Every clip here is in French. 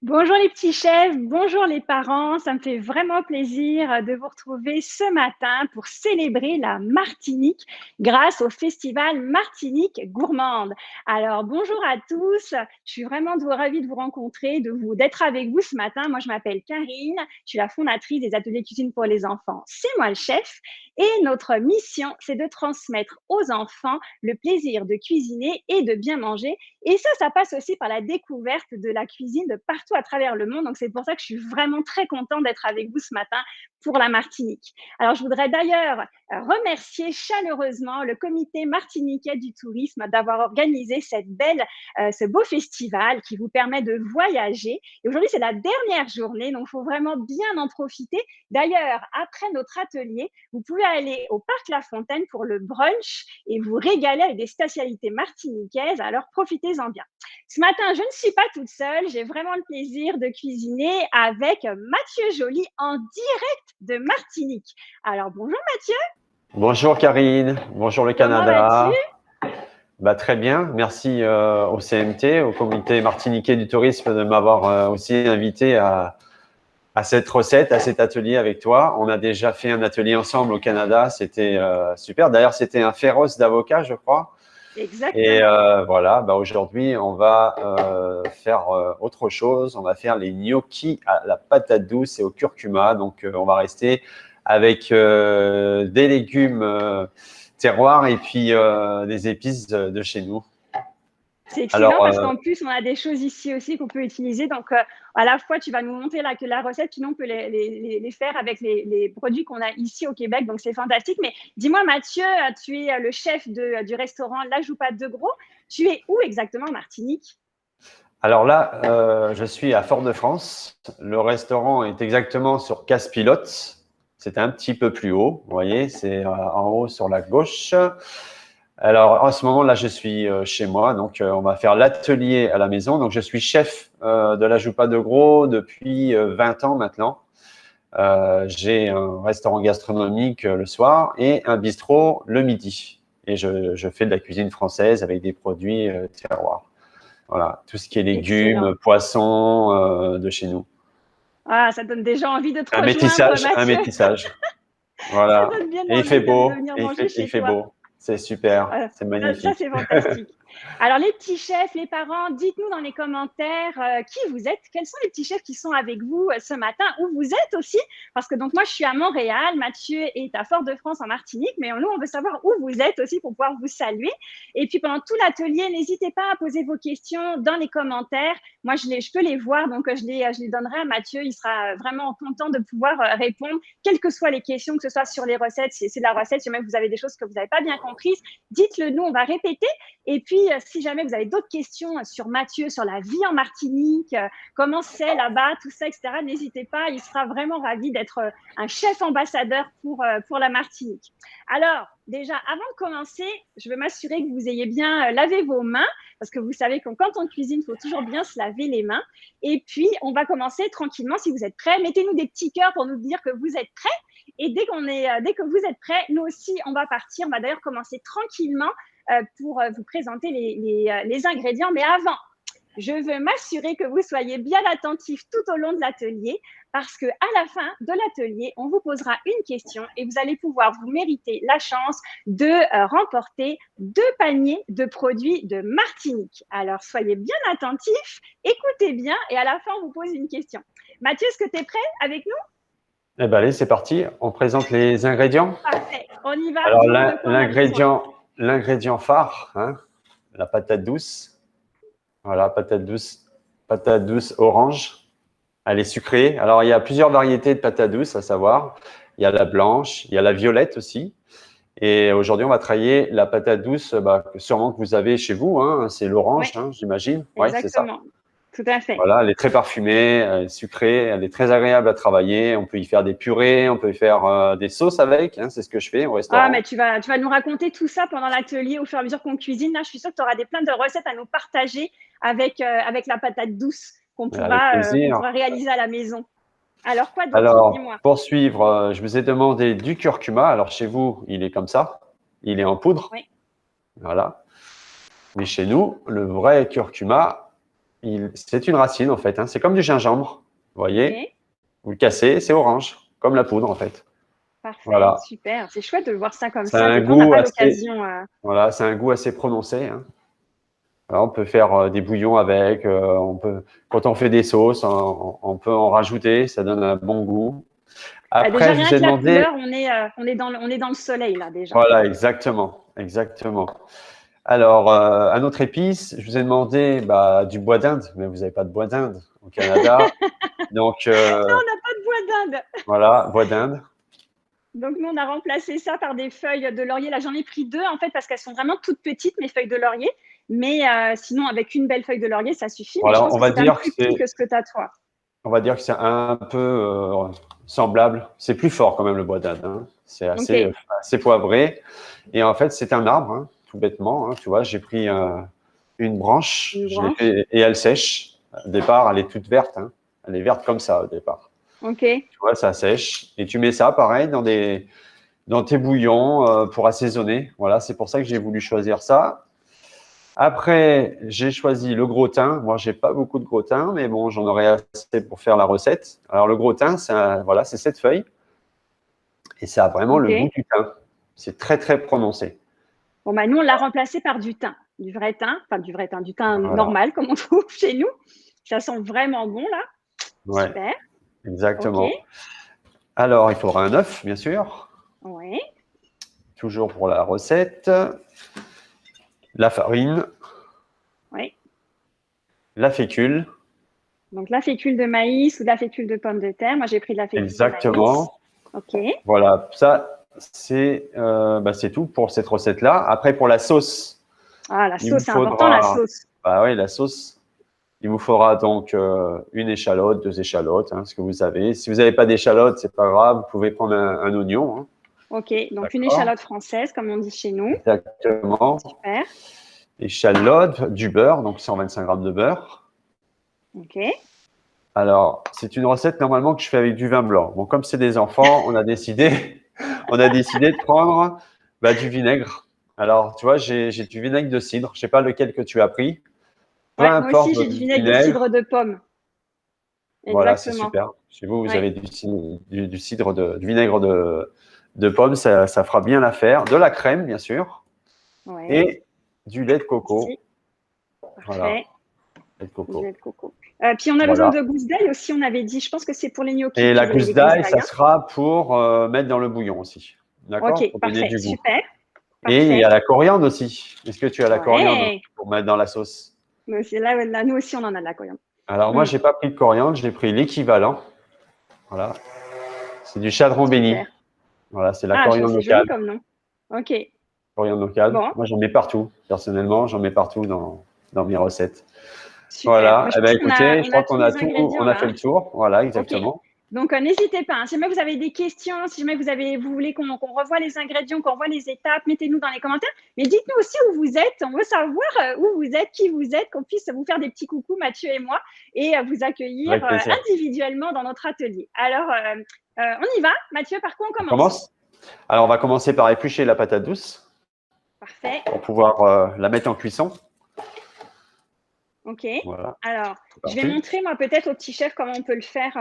Bonjour les petits chefs, bonjour les parents, ça me fait vraiment plaisir de vous retrouver ce matin pour célébrer la Martinique grâce au festival Martinique Gourmande. Alors bonjour à tous, je suis vraiment ravie de vous rencontrer, d'être avec vous ce matin. Moi je m'appelle Karine, je suis la fondatrice des ateliers cuisine pour les enfants. C'est moi le chef et notre mission c'est de transmettre aux enfants le plaisir de cuisiner et de bien manger. Et ça passe aussi par la découverte de la cuisine de partout à travers le monde. Donc, c'est pour ça que je suis vraiment très contente d'être avec vous ce matin pour la Martinique. Alors, je voudrais d'ailleurs remercier chaleureusement le comité martiniquais du tourisme d'avoir organisé ce beau festival qui vous permet de voyager. Et aujourd'hui, c'est la dernière journée, donc il faut vraiment bien en profiter. D'ailleurs, après notre atelier, vous pouvez aller au Parc La Fontaine pour le brunch et vous régaler avec des spécialités martiniquaises. Alors, profitez-en bien. Ce matin, je ne suis pas toute seule. J'ai vraiment le plaisir de cuisiner avec Mathieu Joly en direct de Martinique. Alors, bonjour Mathieu. Bonjour Karine, bonjour le Comment vas-tu? Canada. Très bien, merci au CMT, au comité martiniquais du tourisme de m'avoir aussi invité à cette recette, à cet atelier avec toi. On a déjà fait un atelier ensemble au Canada, c'était super. D'ailleurs, c'était un féroce d'avocat, je crois. Et Exactement. voilà, aujourd'hui, on va faire autre chose. On va faire les gnocchis à la patate douce et au curcuma. Donc, on va rester avec des légumes terroirs et puis des épices de chez nous. C'est excellent Alors, parce qu'en plus, on a des choses ici aussi qu'on peut utiliser. Donc, à la fois, tu vas nous montrer la recette, sinon on peut les faire avec les produits qu'on a ici au Québec. Donc, c'est fantastique. Mais dis-moi, Mathieu, tu es le chef du restaurant La Joupade de Gros. Tu es où exactement en Martinique? alors là, je suis à Fort-de-France. Le restaurant est exactement sur Casse-Pilote. C'est un petit peu plus haut, vous voyez, c'est en haut sur la gauche. Alors, en ce moment-là, je suis chez moi, donc on va faire l'atelier à la maison. Donc, je suis chef de la Joupa de Gros depuis 20 ans maintenant. J'ai un restaurant gastronomique le soir et un bistrot le midi. Et je fais de la cuisine française avec des produits terroirs. Voilà, tout ce qui est Excellent. légumes, poissons de chez nous. Ah, ça donne déjà envie de te rejoindre, Un Mathieu. métissage. Ça Voilà. donne bien Et il fait envie de beau, venir et manger il chez fait toi. beau. C'est super, Voilà. c'est Ça, magnifique. c'est fantastique. Alors, les petits chefs, les parents, dites-nous dans les commentaires qui vous êtes. Quels sont les petits chefs qui sont avec vous ce matin? Où vous êtes aussi? Parce que donc moi, je suis à Montréal, Mathieu est à Fort-de-France en Martinique, mais nous, on veut savoir où vous êtes aussi pour pouvoir vous saluer. Et puis, pendant tout l'atelier, n'hésitez pas à poser vos questions dans les commentaires. Moi, je peux les voir, donc je les donnerai à Mathieu. Il sera vraiment content de pouvoir répondre, quelles que soient les questions, que ce soit sur les recettes, si c'est de la recette, si même vous avez des choses que vous n'avez pas bien comprises, dites-le nous, on va répéter. Et puis, si jamais vous avez d'autres questions sur Mathieu, sur la vie en Martinique, comment c'est là-bas, tout ça, etc., n'hésitez pas. Il sera vraiment ravi d'être un chef ambassadeur pour la Martinique. Alors, déjà, avant de commencer, je veux m'assurer que vous ayez bien lavé vos mains, parce que vous savez que quand on cuisine, il faut toujours bien se laver les mains. Et puis, on va commencer tranquillement. Si vous êtes prêts, mettez-nous des petits cœurs pour nous dire que vous êtes prêts. Et dès que vous êtes prêts, nous aussi, on va partir. On va d'ailleurs commencer tranquillement pour vous présenter les ingrédients. Mais avant, je veux m'assurer que vous soyez bien attentifs tout au long de l'atelier parce qu'à la fin de l'atelier, on vous posera une question et vous allez pouvoir vous mériter la chance de remporter 2 paniers de produits de Martinique. Alors, soyez bien attentifs, écoutez bien et à la fin, on vous pose une question. Mathieu, est-ce que tu es prêt avec nous? Eh ben allez, c'est parti. On présente les ingrédients. Parfait, on y va. Alors, Dis-moi de quoi on a besoin. l'ingrédient phare, hein, la patate douce. Voilà, patate douce orange. Elle est sucrée. Alors, il y a plusieurs variétés de patates douces, à savoir. Il y a la blanche, il y a la violette aussi. Et aujourd'hui, on va travailler la patate douce, sûrement que vous avez chez vous. Hein, c'est Oui, l'orange, hein, j'imagine. Oui, c'est ça. exactement. Tout à fait. Voilà, elle est très parfumée, elle est sucrée, elle est très agréable à travailler. On peut y faire des purées, on peut y faire des sauces avec. Hein, c'est ce que je fais au Ah, mais restaurant. tu vas nous raconter tout ça pendant l'atelier au fur et à mesure qu'on cuisine. Là, je suis sûre que tu auras plein de recettes à nous partager avec la patate douce Avec qu'on plaisir. pourra réaliser à la maison. Alors, quoi d'autre? Alors, Dis-moi. pour suivre, je vous ai demandé du curcuma. Alors, chez vous, il est comme ça. Il est en poudre. Oui, Voilà. Mais chez nous, le vrai curcuma, c'est une racine, en fait. Hein. C'est comme du gingembre. Vous voyez? Ok, Vous le cassez, c'est orange, comme la poudre, en fait. parfait, Voilà. super. C'est chouette de voir ça comme C'est ça. un Des fois, on n'a goût pas assez, l'occasion. voilà, c'est un goût assez prononcé. Hein. Alors, on peut faire des bouillons avec. Quand on fait des sauces, on peut en rajouter. Ça donne un bon goût. Bah, déjà, Après, je rien vous ai que la demandé. couleur, on est dans le soleil, là, déjà. Voilà, exactement, exactement. Alors, un autre épice, je vous ai demandé du bois d'Inde, mais vous n'avez pas de bois d'Inde au Canada. Donc, Non, on n'a pas de bois d'Inde. voilà, bois d'Inde. Donc, nous, on a remplacé ça par des feuilles de laurier. Là, j'en ai pris 2, en fait, parce qu'elles sont vraiment toutes petites, mes feuilles de laurier. Mais sinon, avec une belle feuille de laurier, ça suffit. Mais je Voilà, pense que c'est quand même plus petit que ce que tu as, toi. on va dire que c'est un peu semblable. C'est plus fort quand même le bois d'Inde. Hein. C'est Ok, assez poivré. Et en fait, c'est un arbre, hein, tout bêtement. Hein, tu vois, j'ai pris une branche, une je l'ai branche. fait et elle sèche. Au départ, elle est toute verte. Hein. Elle est verte comme ça au départ. Ok, Tu vois, ça sèche. Et tu mets ça, pareil, dans tes bouillons pour assaisonner. Voilà, c'est pour ça que j'ai voulu choisir ça. Après, j'ai choisi le gros thym. Moi, j'ai pas beaucoup de gros thym, mais bon, j'en aurais assez pour faire la recette. Alors, le gros thym, voilà, c'est cette feuille et ça a vraiment ok. le goût du thym. C'est très, très prononcé. Bon, bah, nous, on l'a remplacé par du thym, du vrai thym, enfin du vrai thym, du thym Voilà. normal, comme on trouve chez nous. Ça sent vraiment bon, là. Ouais, Super. Ok. exactement. Alors, il faudra un œuf, bien sûr, Ouais. toujours pour la recette. La farine, Ouais. la fécule, Donc, la fécule de maïs ou la fécule de pomme de terre. Moi, j'ai pris de la fécule de maïs. exactement. Ok. Voilà, ça, c'est tout pour cette recette-là. Après, pour la sauce, Ah, la il vous sauce, c'est important, la faudra, sauce. bah oui, la sauce, il vous faudra donc une échalote, 2 échalotes, hein, ce que vous avez. Si vous n'avez pas d'échalote, c'est pas grave, vous pouvez prendre un oignon, hein, Ok. Donc, une d'accord? échalote française, comme on dit chez nous. Exactement. Super. Échalote, du beurre, donc 125 grammes de beurre. Ok. Alors, c'est une recette normalement que je fais avec du vin blanc. Bon, comme c'est des enfants, on a décidé de prendre du vinaigre. Alors, tu vois, j'ai du vinaigre de cidre. Je sais pas lequel que tu as pris. Peu Ouais, moi aussi, importe j'ai du votre vinaigre de cidre vinaigre. de pomme. Voilà, c'est Exactement. super. Chez vous, vous Ouais. avez du cidre du vinaigre de pomme. Ça fera bien l'affaire. De la crème, bien sûr. Ouais. Et du lait de coco. Merci. Voilà, Parfait. lait de Du coco. lait de coco. Puis on a besoin Voilà. de gousse d'ail aussi, on avait dit. Je pense que c'est pour les gnocchis Et la qu'ils voulaient gousse les gousses d'ail, d'ail. ça Hein. sera pour mettre dans le bouillon aussi. Ok, D'accord? Pour donner parfait, du goût. super, Et il y a parfait. la coriandre aussi. Est-ce que tu as la coriandre Ouais. pour mettre dans la sauce? Mais c'est là, nous aussi, on en a de la coriandre. Alors moi, Mm, j'ai pas pris de coriandre, j'ai pris l'équivalent. Voilà, c'est du chardon béni. super. Voilà, c'est la Ah, coriandre c'est joli locale. comme nom. Ok. Coriandre locale. Bon, Moi, j'en mets partout. Personnellement, j'en mets partout dans mes recettes. super. Voilà. Bah, je Eh ben pense écoutez, je on crois a qu'on tous a les tout, ingrédients on a là. fait Hein. le tour. Voilà, Ok. exactement. Donc, n'hésitez pas. Hein. Si jamais vous avez des questions, si jamais vous voulez qu'on revoie les ingrédients, qu'on revoie les étapes, mettez-nous dans les commentaires. Mais dites-nous aussi où vous êtes. On veut savoir où vous êtes, qui vous êtes, qu'on puisse vous faire des petits coucous, Mathieu et moi, et vous accueillir Avec plaisir. individuellement dans notre atelier. Alors, on y va. Mathieu, par quoi on On commence? commence? Alors, on va commencer par éplucher la patate douce Parfait. pour pouvoir la mettre en cuisson. Ok. Voilà, Alors, c'est je vais parti. montrer, moi, peut-être au petit chef comment on peut le faire.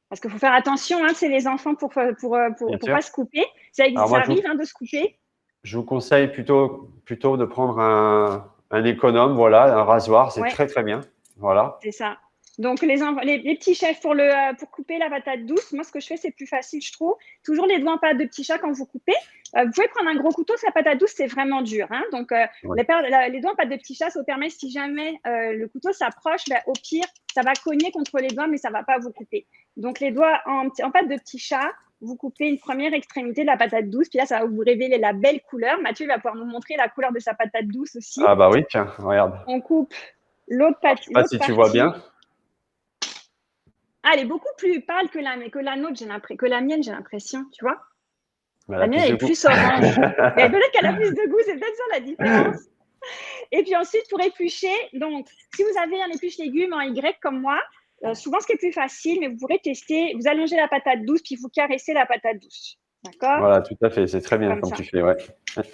Parce qu'il faut faire attention, hein, c'est les enfants Bien pour sûr. pas se couper. Ça, Alors ça moi, arrive hein, de se couper. je vous conseille plutôt de prendre un économe, voilà, un rasoir, c'est Ouais, très très bien. Voilà. c'est ça. Donc, les petits chefs pour couper la patate douce, moi, ce que je fais, c'est plus facile, je trouve. Toujours les doigts en pâte de petit chat quand vous coupez. Vous pouvez prendre un gros couteau, parce que la patate douce, c'est vraiment dur. Hein. Donc, Ouais. les doigts en pâte de petit chat, ça vous permet, si jamais le couteau s'approche, au pire, ça va cogner contre les doigts, mais ça ne va pas vous couper. Donc, les doigts en pâte de petit chat, vous coupez une première extrémité de la patate douce, puis là, ça va vous révéler la belle couleur. Mathieu va pouvoir nous montrer la couleur de sa patate douce aussi. Ah bah oui, tiens, regarde. On coupe l'autre Alors, je sais pas si tu vois partie. bien. Ah, elle est beaucoup plus pâle que la nôtre, que la mienne, j'ai l'impression, tu vois. Elle La a mienne, plus elle de est goût. plus orange. Mais peut-être qu'elle a plus de goût, c'est peut-être ça la différence. Et puis ensuite, pour éplucher, donc, si vous avez un épluche légumes en Y comme moi, souvent ce qui est plus facile, mais vous pourrez tester, vous allongez la patate douce, puis vous caressez la patate douce. D'accord? Voilà, tout à fait. C'est très bien comme tu fais, ouais.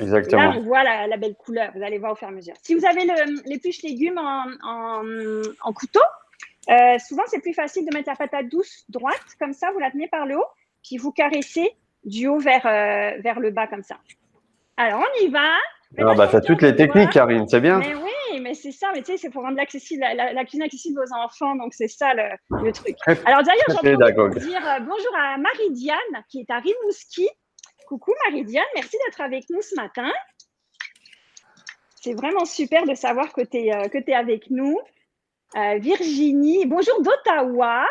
Exactement. Là, on voit la belle couleur. Vous allez voir au fur et à mesure. Si vous avez l'épluche légumes en couteau, souvent, c'est plus facile de mettre la patate douce droite, comme ça, vous la tenez par le haut, puis vous caressez du haut vers le bas, comme ça. Alors, on y va. Ah, bah, tu as toutes les techniques, Karine, c'est bien. Mais oui, mais c'est ça. Mais tu sais, c'est pour rendre la cuisine accessible aux enfants. Donc, c'est ça le truc. Alors, d'ailleurs, j'ai envie de dire bonjour à Marie-Diane, qui est à Rimouski. Coucou Marie-Diane, merci d'être avec nous ce matin. C'est vraiment super de savoir que tu es avec nous. Virginie, bonjour d'Ottawa.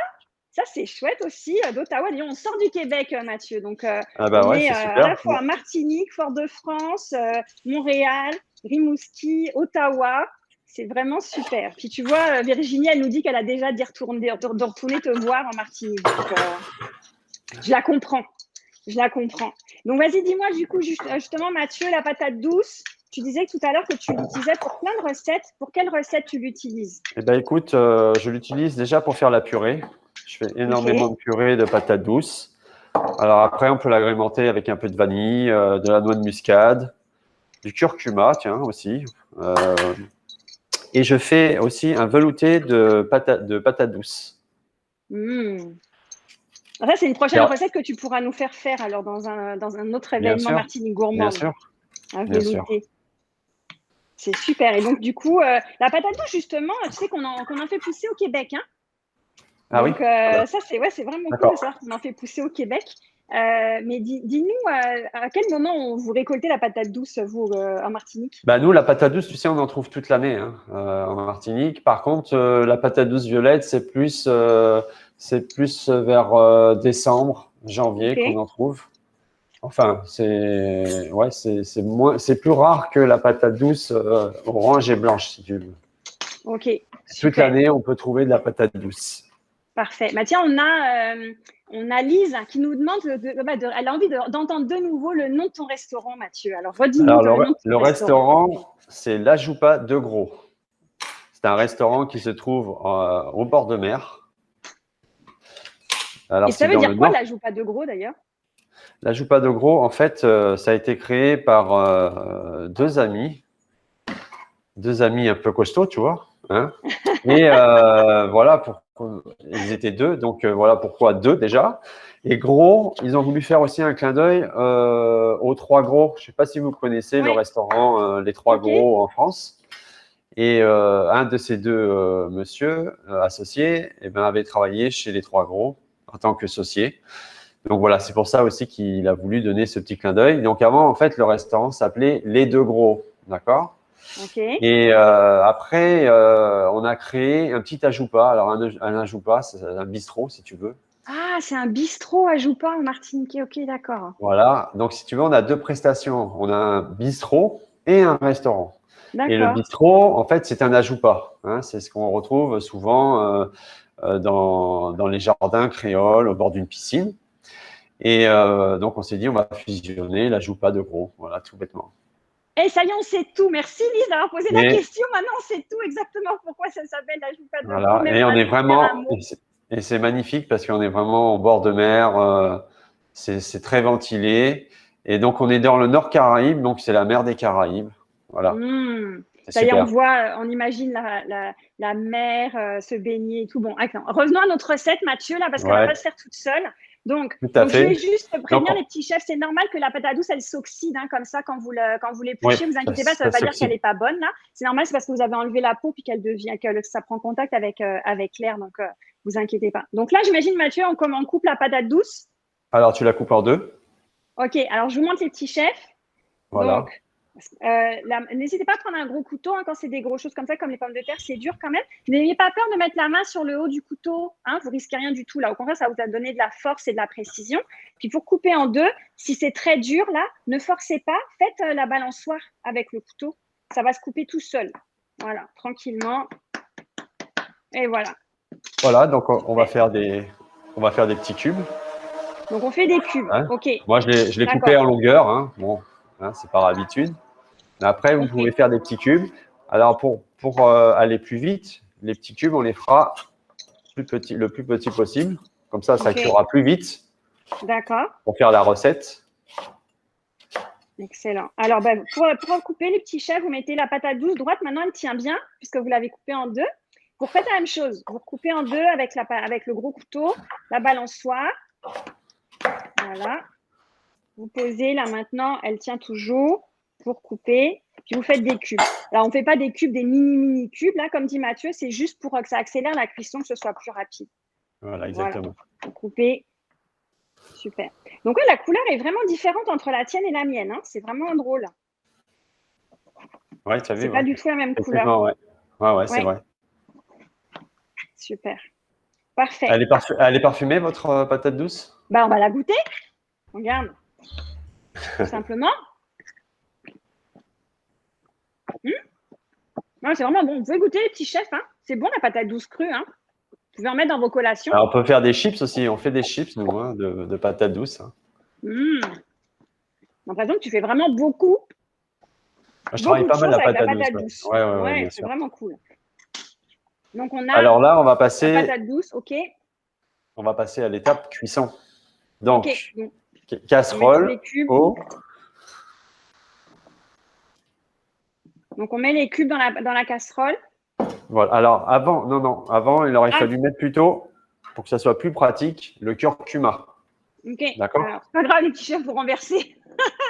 Ça, c'est chouette aussi. D'Ottawa, on sort du Québec, Mathieu. Donc, on est à la fois à Martinique, Fort-de-France, Montréal, Rimouski, Ottawa. C'est vraiment super. Puis tu vois, Virginie, elle nous dit qu'elle a déjà de retourner te voir en Martinique. Donc, je la comprends. Donc, vas-y, dis-moi du coup, justement, Mathieu, la patate douce. Tu disais tout à l'heure que tu l'utilisais pour plein de recettes. Pour quelle recette tu l'utilises? Eh bien, écoute, je l'utilise déjà pour faire la purée. Je fais énormément de purée de patates douces. Alors après, on peut l'agrémenter avec un peu de vanille, de la noix de muscade, du curcuma, tiens, aussi. Et je fais aussi un velouté de patates douces. Ça, c'est une prochaine recette que tu pourras nous faire alors dans un autre événement Martinique Gourmand. Bien sûr. Un velouté. C'est super. Et donc, du coup, la patate douce, justement, tu sais qu'on en fait pousser au Québec. Hein. Ah donc, oui. Ça, c'est vraiment cool de savoir qu'on en fait pousser au Québec. Mais dis-nous, à quel moment vous récoltez la patate douce, vous, en Martinique? Bah, nous, la patate douce, tu sais, on en trouve toute l'année en Martinique. Par contre, la patate douce violette, c'est plus vers décembre, janvier qu'on en trouve. Enfin, c'est plus rare que la patate douce orange et blanche, si tu veux. Ok. Toute l'année, on peut trouver de la patate douce. Parfait. Bah, tiens, on a Lise qui nous demande, elle a envie d'entendre de nouveau le nom de ton restaurant, Mathieu. Alors, redis-nous le nom de ton restaurant, c'est La Joupa de Gros. C'est un restaurant qui se trouve au bord de mer. Alors, et ça veut dire quoi, La Joupa de Gros, d'ailleurs? La Joupa de Gros, en fait, ça a été créé par deux amis un peu costauds, tu vois. Hein, et voilà, ils étaient deux, donc voilà pourquoi deux déjà. Et Gros, ils ont voulu faire aussi un clin d'œil aux Trois Gros. Je ne sais pas si vous connaissez le restaurant Les Trois Gros en France. Et un de ces deux monsieur associés avait travaillé chez Les Trois Gros en tant qu'associé. Donc voilà, c'est pour ça aussi qu'il a voulu donner ce petit clin d'œil. Donc avant, en fait, le restaurant s'appelait Les Deux Gros, d'accord ? Et après, on a créé un petit ajoupa. Alors, un ajoupa, c'est un bistrot, si tu veux. Ah, c'est un bistrot ajoupa en Martinique. Ok, d'accord. Voilà. Donc, si tu veux, on a deux prestations. On a un bistrot et un restaurant. Et le bistrot, en fait, c'est un ajoupa. Hein, c'est ce qu'on retrouve souvent dans les jardins créoles, au bord d'une piscine. Et donc, on s'est dit, on va fusionner l'ajoupa de Gros. Voilà, tout bêtement. Et ça y est, on sait tout. Merci Lise d'avoir posé la question. Maintenant, on sait tout exactement pourquoi ça s'appelle la Joupa de Gros. Voilà. Et on est vraiment, et c'est magnifique parce qu'on est vraiment au bord de mer. C'est très ventilé. Et donc, on est dans le Nord Caraïbe, donc c'est la mer des Caraïbes. Voilà. Ça y est, on imagine la mer se baigner et tout. Bon, attends, revenons à notre recette, Mathieu, là, parce qu'elle ne va pas se faire toute seule. Donc, je vais juste prévenir les petits chefs, c'est normal que la patate douce, elle s'oxyde comme ça quand vous l'épluchez. Vous inquiétez pas, ça ne veut pas dire qu'elle n'est pas bonne là. C'est normal, c'est parce que vous avez enlevé la peau puis que ça prend contact avec l'air. Donc, vous inquiétez pas. Donc là, j'imagine, Mathieu, on coupe la patate douce. Alors, tu la coupes en deux. Ok, alors je vous montre les petits chefs. Voilà. Donc, n'hésitez pas à prendre un gros couteau quand c'est des grosses choses comme ça, comme les pommes de terre, c'est dur quand même. N'ayez pas peur de mettre la main sur le haut du couteau, vous risquez rien du tout là. Au contraire, ça vous a donné de la force et de la précision. Puis pour couper en deux, si c'est très dur là, ne forcez pas, faites la balançoire avec le couteau, ça va se couper tout seul. Voilà, tranquillement. Et voilà. Voilà, donc on va faire des petits cubes. Donc on fait des cubes. Ok. Moi, je l'ai coupé en longueur. Hein. Bon. C'est par habitude. Mais après, vous pouvez faire des petits cubes. Alors, pour aller plus vite, les petits cubes, on les fera le plus petit possible. Comme ça cuira plus vite. D'accord. Pour faire la recette. Excellent. Alors, pour couper les petits chefs, vous mettez la patate douce droite. Maintenant, elle tient bien puisque vous l'avez coupée en deux. Vous refaites la même chose. Vous coupez en deux avec le gros couteau, la balançoire. Voilà. Vous posez là maintenant, elle tient toujours. Vous recoupez, puis vous faites des cubes. Alors, on ne fait pas des cubes, des mini cubes. Là, comme dit Mathieu, c'est juste pour que ça accélère la cuisson, que ce soit plus rapide. Voilà, exactement. Voilà. Vous coupez. Super. Donc, la couleur est vraiment différente entre la tienne et la mienne. Hein. C'est vraiment drôle. Ouais, tu as vu. C'est pas du tout la même couleur. Ouais, c'est vrai. Super. Parfait. Elle est parfumée, votre patate douce? On va la goûter. Regarde. Tout simplement. Non, c'est vraiment bon. Vous pouvez goûter les petits chefs. Hein. C'est bon la patate douce crue. Hein. Vous pouvez en mettre dans vos collations. Alors, on peut faire des chips aussi. On fait des chips, nous, hein, de patates douces. Hein. J'ai l'impression que tu fais vraiment beaucoup. Je travaille pas mal la patate douce. Ouais, c'est vraiment cool. Donc, on a. Alors là, on va passer. La patate douce, ok. On va passer à l'étape cuisson. Donc, okay. casserole, eau. Donc, on met les cubes dans la casserole. Voilà. Alors, avant, il aurait fallu mettre plutôt, pour que ça soit plus pratique, le curcuma. Ok. D'accord. Alors, c'est pas grave, les petits chefs, vous renversez.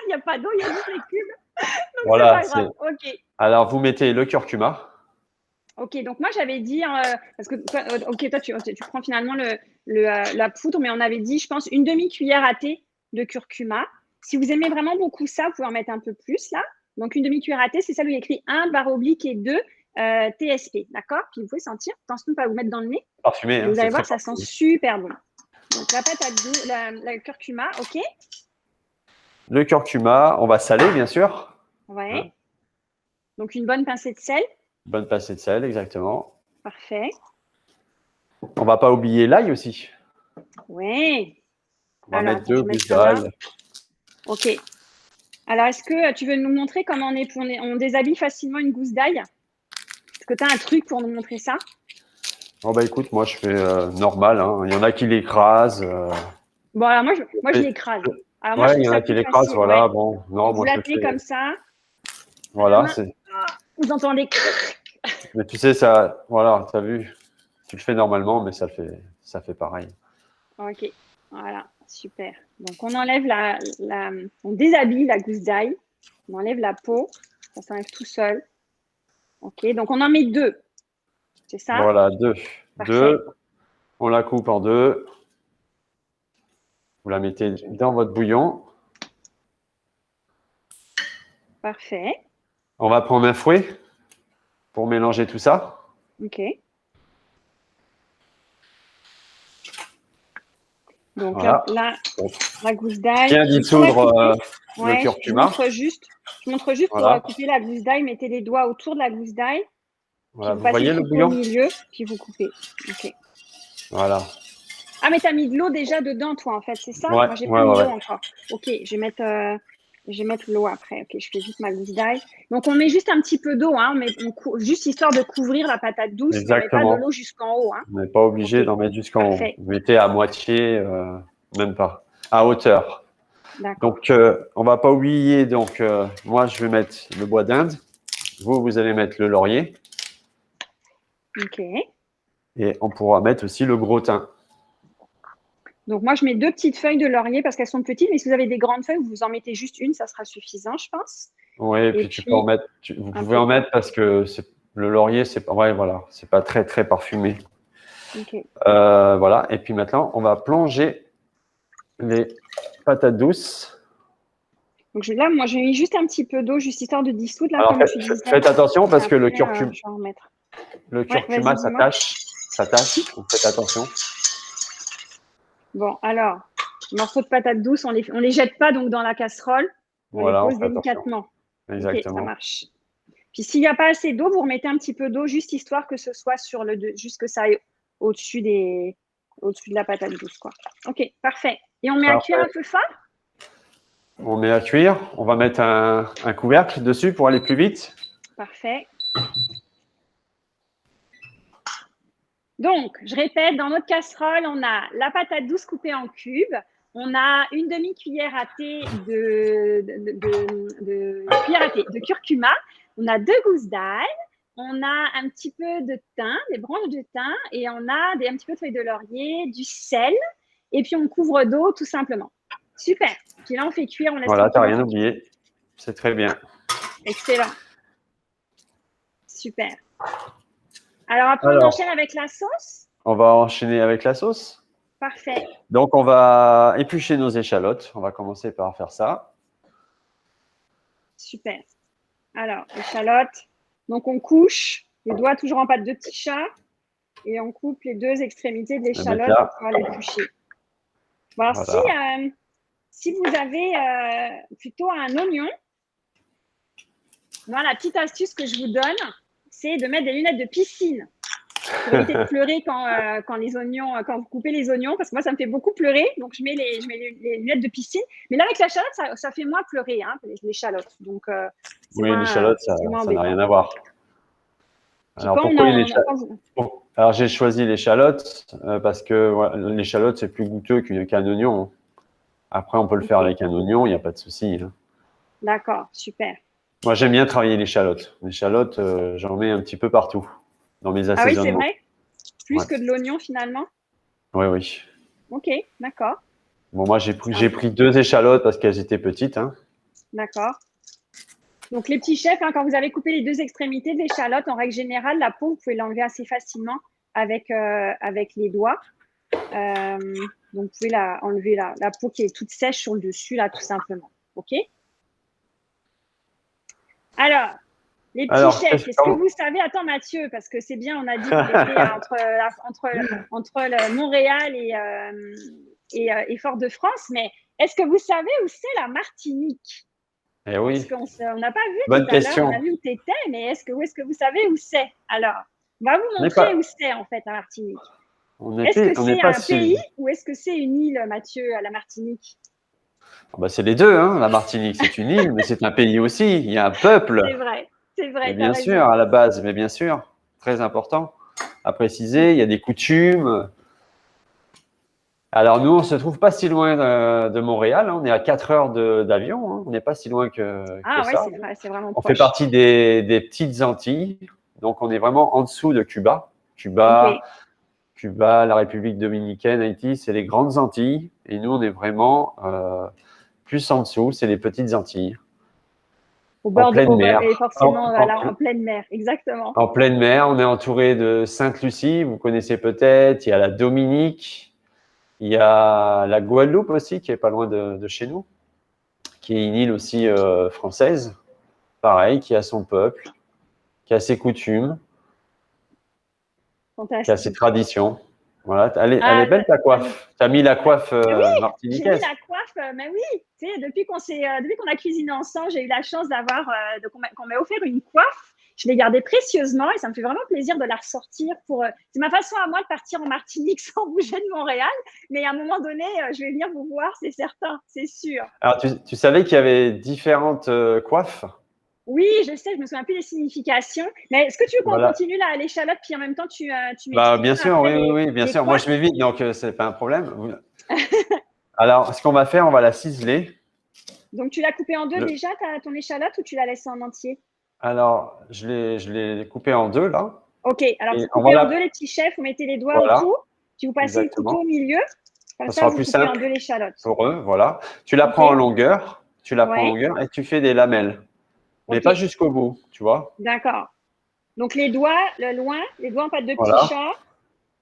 Il n'y a pas d'eau, il y a juste les cubes. Donc, voilà. c'est pas grave. Ok. Alors, vous mettez le curcuma. Ok, donc moi j'avais dit, parce que toi tu prends finalement la poudre, mais on avait dit, je pense, une demi-cuillère à thé de curcuma. Si vous aimez vraiment beaucoup ça, vous pouvez en mettre un peu plus là. Donc une demi-cuillère à thé, c'est ça où il y a écrit 1/2 TSP, d'accord? Puis vous pouvez sentir, attention de ne pas vous mettre dans le nez. Parfumé. Vous allez voir, ça sent super bon. Donc la patate douce, la curcuma, ok? Le curcuma, on va saler bien sûr. Ouais. Hein? Donc une bonne pincée de sel. Bonne pincée de sel, exactement. Parfait. On va pas oublier l'ail aussi. Oui. On va mettre 2 gousses d'ail. Ok. Alors, est-ce que tu veux nous montrer comment on déshabille facilement une gousse d'ail? Est-ce que tu as un truc pour nous montrer ça? Oh bah écoute, moi je fais normal. Hein. Il y en a qui l'écrasent. Bon, alors moi je l'écrase. Ouais, il y en a qui l'écrasent, voilà. Ouais. Bon, non, vous la tenez comme ça. Voilà. Vous entendez. Mais tu sais, ça, voilà, tu as vu, tu le fais normalement, mais ça fait pareil. Ok, voilà, super. Donc on enlève on déshabille la gousse d'ail, on enlève la peau, ça s'enlève tout seul. Ok, donc on en met 2. C'est ça? Voilà, 2. 2. On la coupe en 2. Vous la mettez dans votre bouillon. Parfait. On va prendre un fouet pour mélanger tout ça. Ok. Donc voilà. là, la gousse d'ail. Bien dissoudre le curcuma. Je montre juste voilà. Pour couper la gousse d'ail, mettez les doigts autour de la gousse d'ail. Voilà, vous voyez le bouillon au milieu, puis vous coupez. Ok. Voilà. Ah, mais tu as mis de l'eau déjà dedans, toi, en fait, c'est ça? Ouais, moi, j'ai pas mis l'eau encore. Ok, je vais mettre l'eau après. Ok, je fais juste ma gousse d'ail. Donc, on met juste un petit peu d'eau, hein, juste histoire de couvrir la patate douce. Exactement. Mais on met pas de l'eau jusqu'en haut. Hein. On n'est pas obligé d'en mettre jusqu'en haut. Vous mettez à moitié, même pas, à hauteur. Donc, on va pas oublier. Donc, moi, je vais mettre le bois d'Inde. Vous allez mettre le laurier. Ok. Et on pourra mettre aussi le gros thym. Donc, moi, je mets 2 petites feuilles de laurier parce qu'elles sont petites. Mais si vous avez des grandes feuilles, vous en mettez juste une, ça sera suffisant, je pense. Oui, et puis tu peux en mettre. Vous pouvez en mettre parce que le laurier, c'est pas très très parfumé. Okay. Voilà. Et puis maintenant, on va plonger les patates douces. Donc là, moi, j'ai mis juste un petit peu d'eau, juste histoire de dissoudre. Là, alors, faites attention parce que le curcuma, ça tâche. Donc faites attention. Bon, alors, morceaux de patates douces, on les jette pas donc dans la casserole. On les pose délicatement. Exactement. Ok, ça marche. Puis s'il n'y a pas assez d'eau, vous remettez un petit peu d'eau, juste histoire que ce soit juste que ça aille au-dessus de la patate douce, quoi. Ok, parfait. Et on met à cuire un peu fort? On met à cuire. On va mettre un couvercle dessus pour aller plus vite. Parfait. Donc, je répète, dans notre casserole, on a la patate douce coupée en cubes. on a une demi-cuillère à thé de curcuma, on a 2 gousses d'ail, on a un petit peu de thym, des branches de thym, et on a un petit peu de feuilles de laurier, du sel, et puis on couvre d'eau tout simplement. Super. Puis là, on fait cuire, on laisse Voilà, tu n'as rien tranquillement. oublié. C'est très bien. Excellent. Super. Alors après, on enchaîne avec la sauce. On va enchaîner avec la sauce. Parfait. Donc, on va éplucher nos échalotes. On va commencer par faire ça. Super. Alors, échalotes. Donc, on couche les doigts toujours en pâte de petit chat et on coupe les 2 extrémités de l'échalote pour pouvoir l'éplucher. Bon, alors, voilà. Si vous avez plutôt un oignon, moi, la petite astuce que je vous donne, c'est de mettre des lunettes de piscine pour éviter de pleurer quand vous coupez les oignons, parce que moi, ça me fait beaucoup pleurer. Donc, je mets les lunettes de piscine. Mais là, avec la chalotte, ça fait moins pleurer, hein, l'échalote. Donc, oui, l'échalote, ça n'a rien à voir. Alors, j'ai choisi l'échalote parce que l'échalote, c'est plus goûteux qu'un oignon. Après, on peut le faire avec un oignon, il n'y a pas de souci. Hein. D'accord, super. Moi, j'aime bien travailler l'échalote. L'échalote, j'en mets un petit peu partout dans mes assaisonnements. Ah oui, c'est vrai? Plus que de l'oignon, finalement? Oui, oui. Ok, d'accord. Bon, moi, j'ai pris 2 échalotes parce qu'elles étaient petites. Hein. D'accord. Donc, les petits chefs, hein, quand vous avez coupé les 2 extrémités de l'échalote, en règle générale, la peau, vous pouvez l'enlever assez facilement avec les doigts. Donc, vous pouvez enlever la peau qui est toute sèche sur le dessus, là, tout simplement. OK? Alors, les petits chefs, est-ce que vous savez… Attends, Mathieu, parce que c'est bien, on a dit qu'on était entre Montréal et Fort-de-France, mais est-ce que vous savez où c'est la Martinique? Eh oui. Parce qu'on n'a pas vu Bonne tout à l'heure, question. on a vu où tu étais, mais est-ce que vous savez où c'est? Alors, on va vous montrer où c'est, en fait, la Martinique. Est-ce que c'est un pays ou est-ce que c'est une île, Mathieu, à la Martinique? C'est les deux. Hein. La Martinique, c'est une île, mais c'est un pays aussi. Il y a un peuple. C'est vrai. Bien sûr, à la base, mais bien sûr, très important à préciser. Il y a des coutumes. Alors, nous, on ne se trouve pas si loin de Montréal. Hein. On est à 4 heures d'avion. Hein. On n'est pas si loin que ça. C'est vraiment on proche. fait partie des petites Antilles. Donc, on est vraiment en dessous de Cuba. Cuba, la République dominicaine, Haïti, c'est les grandes Antilles. Et nous, on est vraiment plus en dessous. C'est les petites Antilles. Au bord de mer. Et forcément, en pleine mer, exactement. En pleine mer, on est entouré de Sainte-Lucie, vous connaissez peut-être. Il y a la Dominique. Il y a la Guadeloupe aussi, qui est pas loin de chez nous, qui est une île aussi française, pareil, qui a son peuple, qui a ses coutumes, qui a ses traditions. Voilà, elle est belle ta coiffe. Tu as mis la coiffe martiniquaise. J'ai mis la coiffe, mais oui, tu sais, depuis qu'on a cuisiné ensemble, j'ai eu la chance qu'on m'ait offert une coiffe. Je l'ai gardée précieusement et ça me fait vraiment plaisir de la ressortir c'est ma façon à moi de partir en Martinique sans bouger de Montréal. Mais à un moment donné, je vais venir vous voir, c'est certain, c'est sûr. Alors, tu savais qu'il y avait différentes coiffes? Oui, je sais, je me souviens plus des significations. Mais est-ce que tu veux qu'on continue à l'échalote puis en même temps tu m'expliques? Bien sûr, oui, bien sûr. Moi, je vais vite, donc c'est pas un problème. Alors, ce qu'on va faire, on va la ciseler. Donc, tu l'as coupée en 2 déjà, ton échalote, ou tu l'as laissée en entier? Alors, je l'ai coupée en 2, là. Ok, alors vous coupez en 2 les petits chefs, vous mettez les doigts autour, puis vous passez le couteau au milieu. Comme ça, vous coupez en 2 l'échalote. Pour eux, voilà. Tu la prends en longueur, et tu fais des lamelles. Mais pas jusqu'au bout, tu vois. D'accord. Donc, les doigts en pâte de petit chat.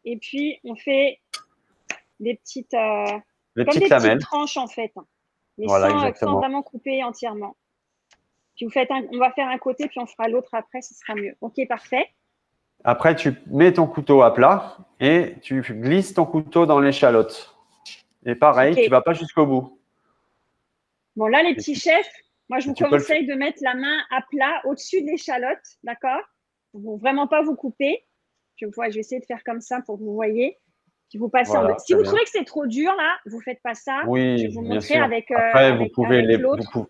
Et puis, on fait des petites lamelles. Petites tranches, en fait. Mais sans vraiment couper entièrement. Puis, on va faire un côté, puis on fera l'autre après, ce sera mieux. Ok, parfait. Après, tu mets ton couteau à plat et tu glisses ton couteau dans l'échalote. Et pareil, tu ne vas pas jusqu'au bout. Bon, là, les petits chefs, moi, je vous conseille de mettre la main à plat au-dessus de l'échalote, d'accord? Pour vraiment pas vous couper. Je vais essayer de faire comme ça pour que vous voyez. Puis vous passez en deux. Si vous trouvez que c'est trop dur, là, vous ne faites pas ça. Oui, je vais vous montrer avec l'autre.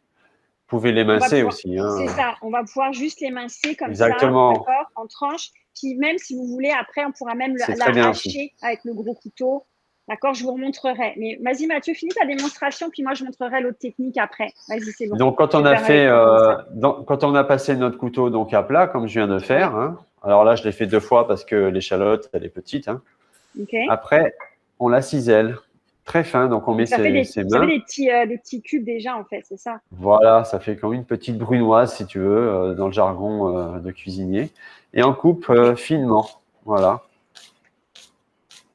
Vous pouvez l'émincer aussi. Hein. C'est ça, on va pouvoir juste l'émincer comme Exactement. Ça, en tranches. Puis même si vous voulez, après, on pourra même l'arracher avec le gros couteau. D'accord, je vous remontrerai. Mais vas-y, Mathieu, finis ta démonstration, puis moi, je montrerai l'autre technique après. Vas-y, c'est bon. Donc, quand on a fait, quand on a passé notre couteau donc à plat, comme je viens de faire, hein, alors là, je l'ai fait 2 fois parce que l'échalote, elle est petite. Hein. Okay. Après, on la cisèle très fin, donc on met ses mains. Ça fait des petits cubes déjà, en fait, c'est ça? Voilà, ça fait comme une petite brunoise, si tu veux, dans le jargon de cuisinier. Et on coupe finement. Voilà.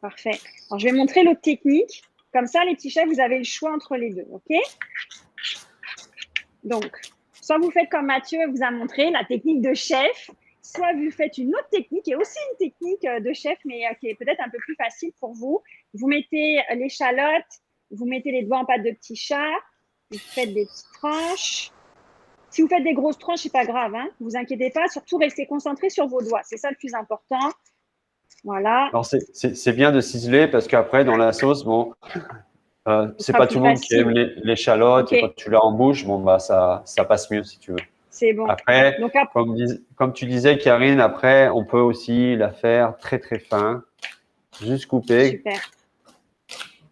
Parfait. Alors, je vais montrer l'autre technique. Comme ça, les petits chefs, vous avez le choix entre les deux, OK? Donc, soit vous faites comme Mathieu vous a montré, la technique de chef, soit vous faites une autre technique, et aussi une technique de chef, mais qui est peut-être un peu plus facile pour vous. Vous mettez l'échalote, vous mettez les doigts en pâte de petit chat, vous faites des petites tranches. Si vous faites des grosses tranches, c'est pas grave, hein, ne vous inquiétez pas, surtout restez concentrés sur vos doigts, c'est ça le plus important. Voilà. Alors, c'est bien de ciseler parce qu'après, dans la sauce, bon, c'est pas tout le monde qui aime l'échalote. Okay. Et quand tu l'as en bouche, bon, bah, ça passe mieux si tu veux. C'est bon. Après, donc, comme tu disais, Karine, après, on peut aussi la faire très, très fin, juste couper. Super.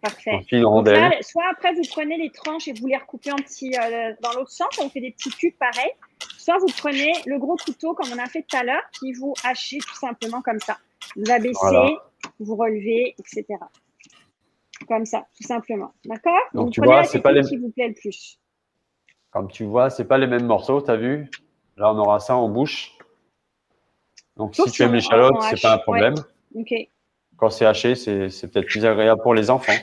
Parfait. En fine rondelle. Là, soit après, vous prenez les tranches et vous les recoupez en petits, dans l'autre sens, on fait des petits cubes pareil. Soit vous prenez le gros couteau, comme on a fait tout à l'heure, puis vous hachez tout simplement comme ça. Vous abaissez, voilà. Vous relevez, etc. Comme ça, tout simplement. D'accord? Donc, tu vois, c'est pas les... qui vous plaît le plus. Comme tu vois, c'est pas les mêmes morceaux, tu as vu? Là, on aura ça en bouche. Donc, si tu aimes l'échalote, c'est pas un problème. Ouais. OK. Quand c'est haché, c'est peut-être plus agréable pour les enfants.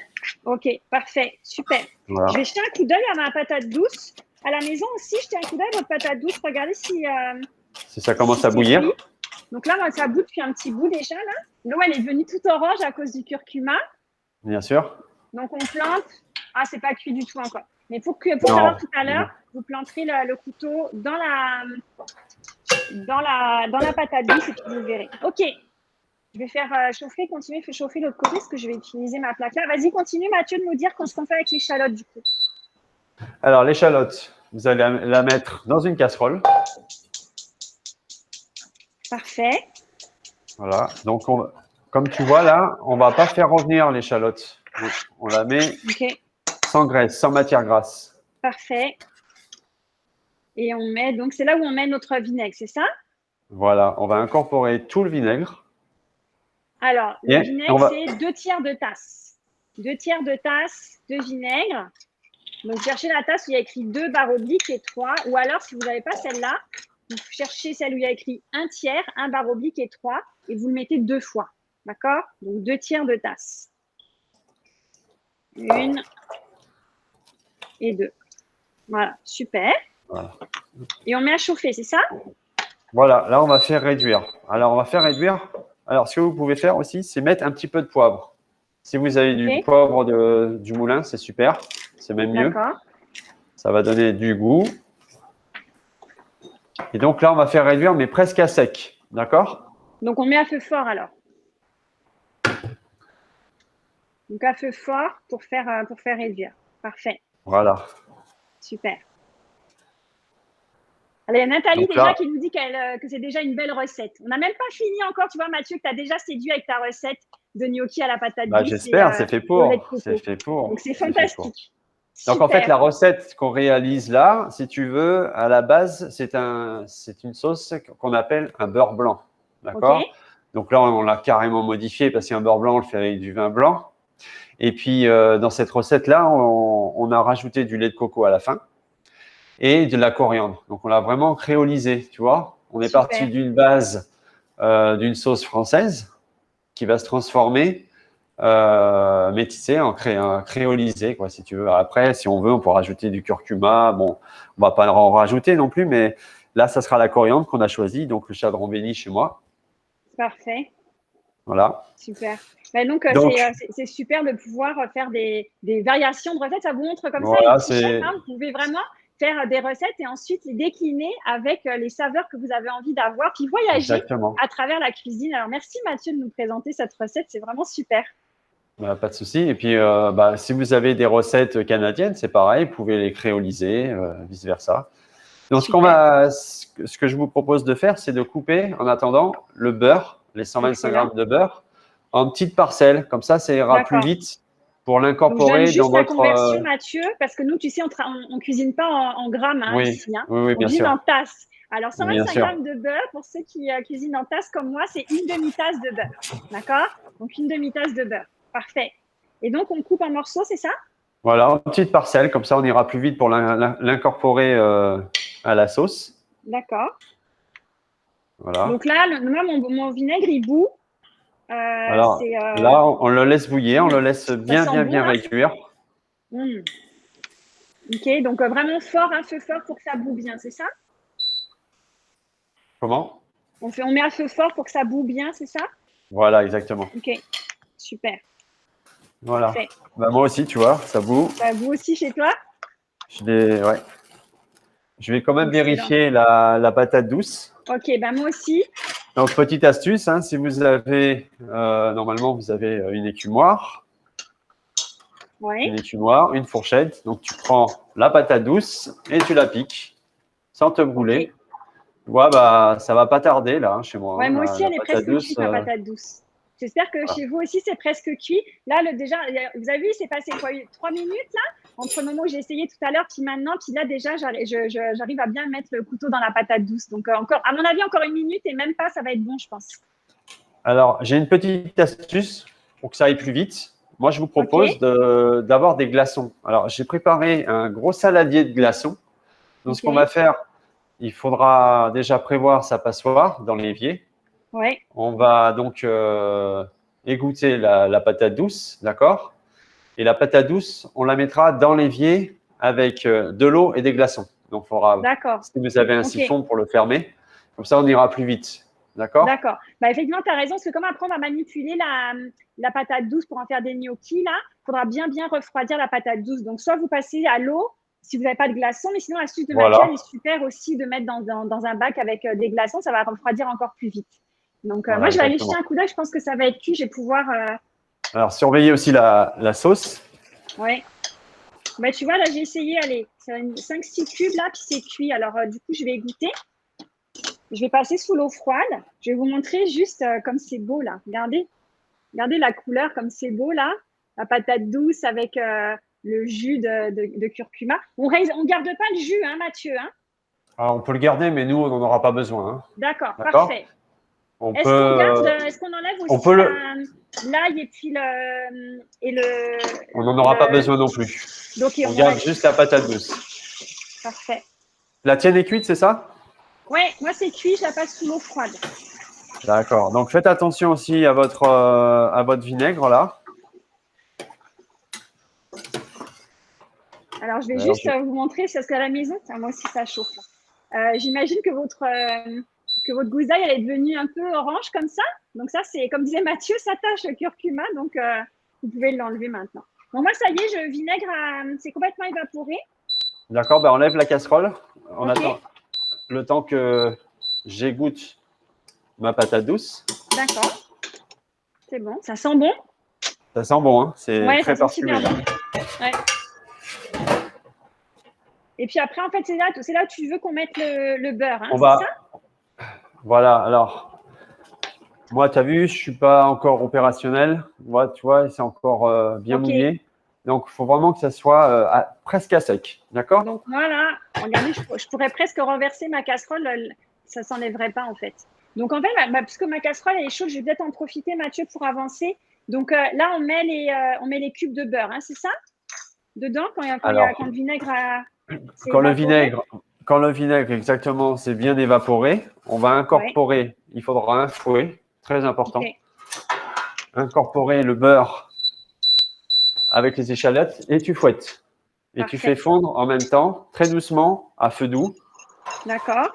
OK, parfait, super. Voilà. Je vais jeter un coup d'œil à ma patate douce. À la maison aussi, jetez un coup d'œil à votre patate douce. Regardez si ça commence à bouillir. Cuit. Donc là, ça bout depuis un petit bout déjà. L'eau, elle est devenue toute orange à cause du curcuma. Bien sûr. Donc, on plante. Ah, c'est pas cuit du tout encore. Mais pour savoir tout à l'heure, vous planterez le couteau dans la patate douce et puis vous verrez. OK. Je vais faire continuer à chauffer l'autre côté parce que je vais utiliser ma plaque là. Vas-y, continue Mathieu de nous dire ce qu'on fait avec l'échalote du coup. Alors, l'échalote, vous allez la mettre dans une casserole. Parfait. Voilà. Donc, comme tu vois là, on ne va pas faire revenir l'échalote. On la met sans graisse, sans matière grasse. Parfait. Et on met, donc c'est là où on met notre vinaigre, c'est ça? Voilà. On va incorporer tout le vinaigre. Alors, le vinaigre, c'est 2 tiers de tasse. 2 tiers de tasse de vinaigre. Donc, cherchez la tasse où il y a écrit 2 barres obliques et 3. Ou alors, si vous n'avez pas celle-là, vous cherchez celle où il y a écrit 1 tiers, 1 barre oblique et 3. Et vous le mettez 2 fois. D'accord? Donc, 2 tiers de tasse. 1 et 2. Voilà, super. Voilà. Et on met à chauffer, c'est ça? Voilà, là, on va faire réduire. Alors, on va faire réduire. Alors, ce que vous pouvez faire aussi, c'est mettre un petit peu de poivre. Si vous avez du poivre du moulin, c'est super. C'est même mieux. Ça va donner du goût. Et donc là, on va faire réduire, mais presque à sec. D'accord? Donc, on met à feu fort alors. Donc, à feu fort pour faire réduire. Parfait. Voilà. Super. Alors, il y a Nathalie déjà qui nous dit que c'est déjà une belle recette. On n'a même pas fini encore. Tu vois, Mathieu, que tu as déjà séduit avec ta recette de gnocchi à la patate douce. J'espère, c'est fait pour. C'est fait pour. Donc, c'est fantastique. Donc, en fait, la recette qu'on réalise là, si tu veux, à la base, c'est une sauce qu'on appelle un beurre blanc. D'accord? Donc là, on l'a carrément modifié parce qu'un beurre blanc, on le fait avec du vin blanc. Et puis, dans cette recette-là, on a rajouté du lait de coco à la fin et de la coriandre. Donc, on l'a vraiment créolisé, tu vois. On est parti d'une base d'une sauce française qui va se transformer métissée en créolisé, quoi, si tu veux. Après, si on veut, on peut rajouter du curcuma. Bon, on va pas en rajouter non plus, mais là, ça sera la coriandre qu'on a choisie, donc le chardon béni chez moi. Parfait. Voilà. Super. Donc c'est super de pouvoir faire des variations de recettes. Ça vous montre comme ça, les petits chefs, hein, vous pouvez vraiment faire des recettes et ensuite les décliner avec les saveurs que vous avez envie d'avoir, puis voyager à travers la cuisine. Alors, merci Mathieu de nous présenter cette recette. C'est vraiment super. Pas de souci. Et puis, si vous avez des recettes canadiennes, c'est pareil, vous pouvez les créoliser, vice-versa. Donc, ce que je vous propose de faire, c'est de couper, en attendant, le beurre, les 125 grammes de beurre, en petites parcelles. Comme ça ira plus vite pour Donc, je donne l'incorporer juste dans la votre… conversion, Mathieu, parce que nous, tu sais, on cuisine pas en grammes hein, Oui, ici. Hein. oui, On bien cuisine en sûr. tasses. Alors, Bien 125 sûr. grammes de beurre, pour ceux qui cuisinent en tasse comme moi, c'est une demi-tasse de beurre. D'accord? Donc, une demi-tasse de beurre. Parfait. Et donc, on coupe en morceaux, c'est ça? Voilà, en petites parcelles, comme ça on ira plus vite pour l'incorporer à la sauce. D'accord. Voilà. Donc là, moi, mon vinaigre, il bout. Alors C'est, là, on le laisse bouillir, on le laisse ça bien, sent bien, bon, bien là? réduire. Ok, donc vraiment fort, un feu fort pour que ça boue bien, c'est ça? Comment? On met un feu fort pour que ça boue bien, c'est ça? Voilà, exactement. Ok, super, Voilà. parfait. Bah, moi aussi, tu vois, ça bout. Ça boue aussi chez toi? Ouais. Je vais quand même Excellent. vérifier la patate douce. Ok, ben moi aussi. Donc, petite astuce, hein, si vous avez, normalement, vous avez une écumoire, Oui. une fourchette. Donc, tu prends la patate douce et tu la piques sans te brûler. Ok. Tu vois, bah, ça va pas tarder là, hein, chez moi. Ouais, Hein, moi aussi, la elle est patate presque douce. cuite, ma patate douce. J'espère que Voilà. chez vous aussi, c'est presque cuit. Là, déjà, vous avez vu, c'est passé quoi, 3 minutes là? Entre le moment où j'ai essayé tout à l'heure, puis maintenant, puis là, déjà, j'arrive à bien mettre le couteau dans la patate douce. Donc, encore, à mon avis, encore 1 minute et même pas, ça va être bon, je pense. Alors, j'ai une petite astuce pour que ça aille plus vite. Moi, je vous propose Ok. d'avoir des glaçons. Alors, j'ai préparé un gros saladier de glaçons. Donc, ce qu'on va Ok. faire, il faudra déjà prévoir sa passoire dans l'évier. Ouais. On va donc égoutter la patate douce, d'accord? Et la patate douce, on la mettra dans l'évier avec de l'eau et des glaçons. Donc, il faudra, D'accord. si vous avez un Ok. siphon pour le fermer, comme ça, on ira plus vite. D'accord? D'accord. Bah, effectivement, tu as raison, parce que comme après, on va manipuler la patate douce pour en faire des gnocchis, là, il faudra bien, bien refroidir la patate douce. Donc, soit vous passez à l'eau, si vous n'avez pas de glaçons, mais sinon, l'astuce de Mathieu, Voilà. elle est super aussi de mettre dans un bac avec des glaçons, ça va refroidir encore plus vite. Donc, moi, Voilà, je vais aller jeter exactement. un coup d'œil, je pense que ça va être cuit, je vais pouvoir… Alors, surveillez aussi la sauce. Ouais. Bah, tu vois, là, j'ai essayé, allez, 5-6 cubes, là, puis c'est cuit. Alors, du coup, je vais goûter. Je vais passer sous l'eau froide. Je vais vous montrer juste comme c'est beau, là. Regardez. Regardez la couleur comme c'est beau là, la patate douce avec le jus de curcuma. On garde pas le jus, hein, Mathieu. Hein. Alors, on peut le garder, mais nous, on n'en aura pas besoin. Hein. D'accord, D'accord? parfait. On Est-ce qu'on peut, garde, est-ce qu'on enlève on aussi peut le, l'ail et puis on n'en aura pas besoin non plus. Donc On on garde enlève. juste la patate douce. Parfait. La tienne est cuite, c'est ça? Ouais, moi c'est cuit, je la passe sous l'eau froide. D'accord. Donc, faites attention aussi à votre vinaigre là. Alors je vais Alors, juste vous montrer, parce qu'à la maison, moi aussi ça chauffe. J'imagine que votre gousaille elle est devenue un peu orange comme ça. Donc ça, c'est comme disait Mathieu, ça tâche le curcuma, donc vous pouvez l'enlever maintenant. Donc moi, ça y est, je vinaigre, c'est complètement évaporé. D'accord, ben, on lève la casserole. On Ok. attend le temps que j'égoutte ma patate douce. D'accord. C'est bon, ça sent bon. Ça sent bon, hein? C'est Ouais, très ça sent parfumé. super bon. Ouais. Et puis après, en fait, c'est là où tu veux qu'on mette le beurre, hein, On c'est va, ça? voilà. Alors, moi, tu as vu, je ne suis pas encore opérationnel. Moi, tu vois, c'est encore bien Ok. mouillé. Donc, il faut vraiment que ça soit presque à sec. D'accord? Donc voilà, regardez, je pourrais presque renverser ma casserole, ça ne s'enlèverait pas en fait. Donc en fait, puisque ma casserole elle est chaude, je vais peut-être en profiter, Mathieu, pour avancer. Donc là, on met les cubes de beurre, hein, c'est ça? Dedans, Alors, quand le vinaigre s'est quand évaporé. le vinaigre, exactement, c'est bien évaporé, on va incorporer, il faudra un fouet, très important, Ok. incorporer le beurre avec les échalotes et tu fouettes. Et tu Parfait. fais fondre en même temps, très doucement, à feu doux. D'accord.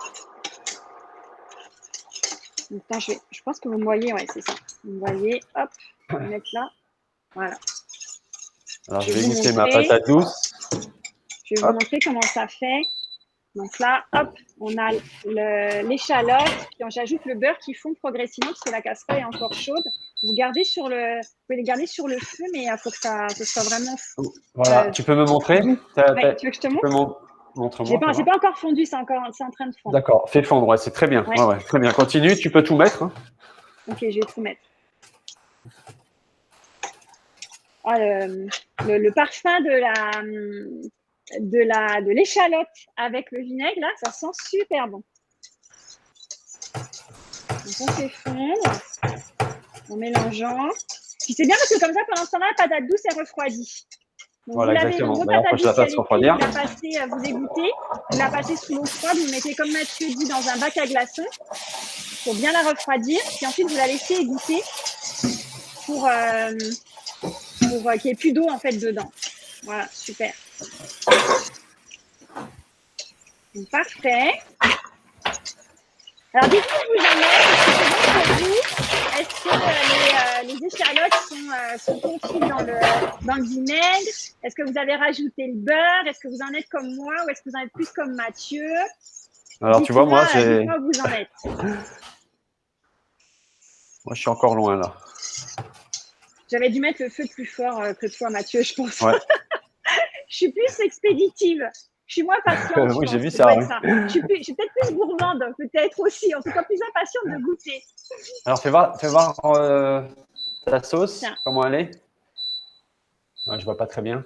Attends, je pense que vous me voyez, ouais, c'est ça. Vous me voyez, hop, je vais mettre là. Voilà. Alors, Je je vais vais vous goûter ma montrer. patate douce. Je vais vous montrer comment ça fait. Donc là, hop, on a l'échalote, puis j'ajoute le beurre qui fond progressivement parce que la casserole est encore chaude. Vous pouvez les garder sur le feu, mais il faut que ce soit vraiment Voilà, tu peux me montrer? doux. Ouais, tu veux que je te montre? Montre-moi. C'est pas encore fondu, c'est en train de fondre. D'accord, fais fondre, ouais, c'est très bien. Ouais. Ouais, très bien. Continue, tu peux tout mettre. Hein. Ok, je vais tout mettre. le parfum de l'échalote avec le vinaigre, là, ça sent super bon. Donc, on fait fondre en mélangeant. Puis c'est bien parce que comme ça, pendant ce temps-là, la patate douce est refroidie. Donc, Voilà, vous l'avez, exactement. votre D'ailleurs, patate je la douce, elle passe est refroidir. cuite, vous la passez, vous égouttez, vous la passez sous l'eau froide, vous mettez comme Mathieu dit dans un bac à glaçons pour bien la refroidir. Puis ensuite, vous la laissez égoutter pour qu'il n'y ait plus d'eau en fait dedans. Voilà, super. Donc, parfait. Alors, dites-moi vous en êtes, est-ce que c'est bon pour vous? Est-ce que les échalotes sont confites dans le vinaigre? Est-ce que vous avez rajouté le beurre? Est-ce que vous en êtes comme moi ou est-ce que vous en êtes plus comme Mathieu? Alors, tu vois, moi, dites-moi où vous en êtes. Moi, je suis encore loin, là. J'avais dû mettre le feu plus fort que toi, Mathieu, je pense. Ouais. Je suis plus expéditive. Je suis moins patiente. Oui, j'ai vu ça. ça. Je suis peut-être plus gourmande, peut-être aussi. En tout cas, plus impatiente de goûter. Alors, fais voir ta sauce, Tiens. comment elle est. Ouais, je vois pas très bien.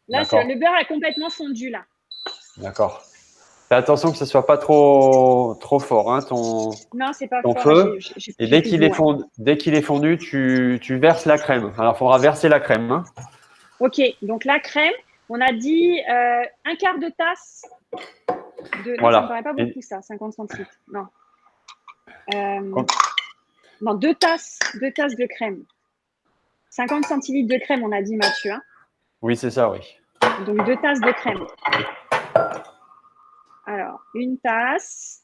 Là, le beurre a complètement fondu, là. D'accord. Fais attention que ce soit pas trop fort, hein, non, c'est pas ton fort. feu. Et dès qu'il est fondu, tu verses la crème. Alors, il faudra verser la crème. Hein. Ok, donc la crème, on a dit un quart de tasse de. Voilà. Non, ça me paraît pas beaucoup, ça, 50 centilitres. Non. Non, deux tasses de crème. 50 centilitres de crème, on a dit, Mathieu. Hein. Oui, c'est ça, oui. Donc 2 tasses de crème. Alors, 1 tasse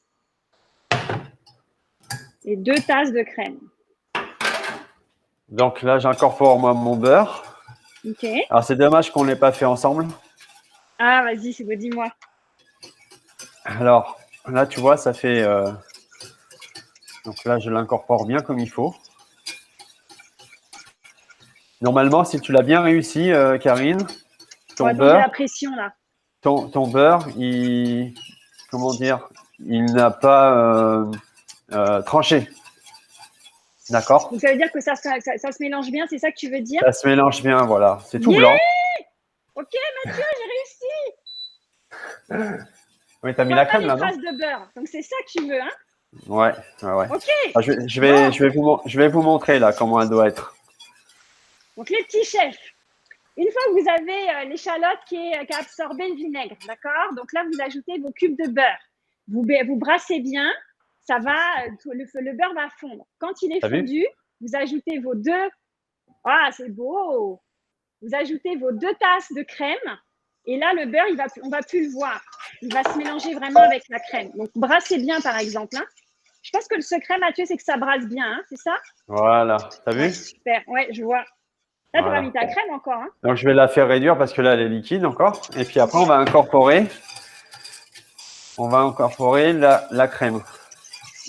et 2 tasses de crème. Donc là, j'incorpore mon beurre. Ok. Alors, c'est dommage qu'on ne l'ait pas fait ensemble. Ah, vas-y, c'est bon, dis-moi. Alors, là, tu vois, ça fait… Donc là, je l'incorpore bien comme il faut. Normalement, si tu l'as bien réussi, Karine, ton beurre… la pression, là. Ton beurre, comment dire, il n'a pas tranché. D'accord? Donc, ça veut dire que ça se mélange bien, c'est ça que tu veux dire? Ça se mélange bien, voilà. C'est tout blanc. Ok, Mathieu, j'ai réussi. Oui, tu as mis la crème là, non? Traces de beurre. Donc, c'est ça que tu veux, hein? Ouais. Ok. Ah, je vais vous montrer là comment elle doit être. Donc, les petits chefs. Une fois que vous avez l'échalote qui a absorbé le vinaigre, d'accord? Donc là, vous ajoutez vos cubes de beurre. Vous brassez bien. Ça va, le beurre va fondre. Quand il est fondu, vous ajoutez vos 2… Ah, c'est beau! Vous ajoutez vos 2 tasses de crème. Et là, le beurre, on ne va plus le voir. Il va se mélanger vraiment avec la crème. Donc, brassez bien, par exemple. Hein. Je pense que le secret, Mathieu, c'est que ça brasse bien. Hein, c'est ça? Voilà. T'as vu? Super. Ouais, je vois. Là, tu n'as pas mis ta crème encore. Hein. Donc, je vais la faire réduire parce que là, elle est liquide encore. Et puis après, on va incorporer la crème.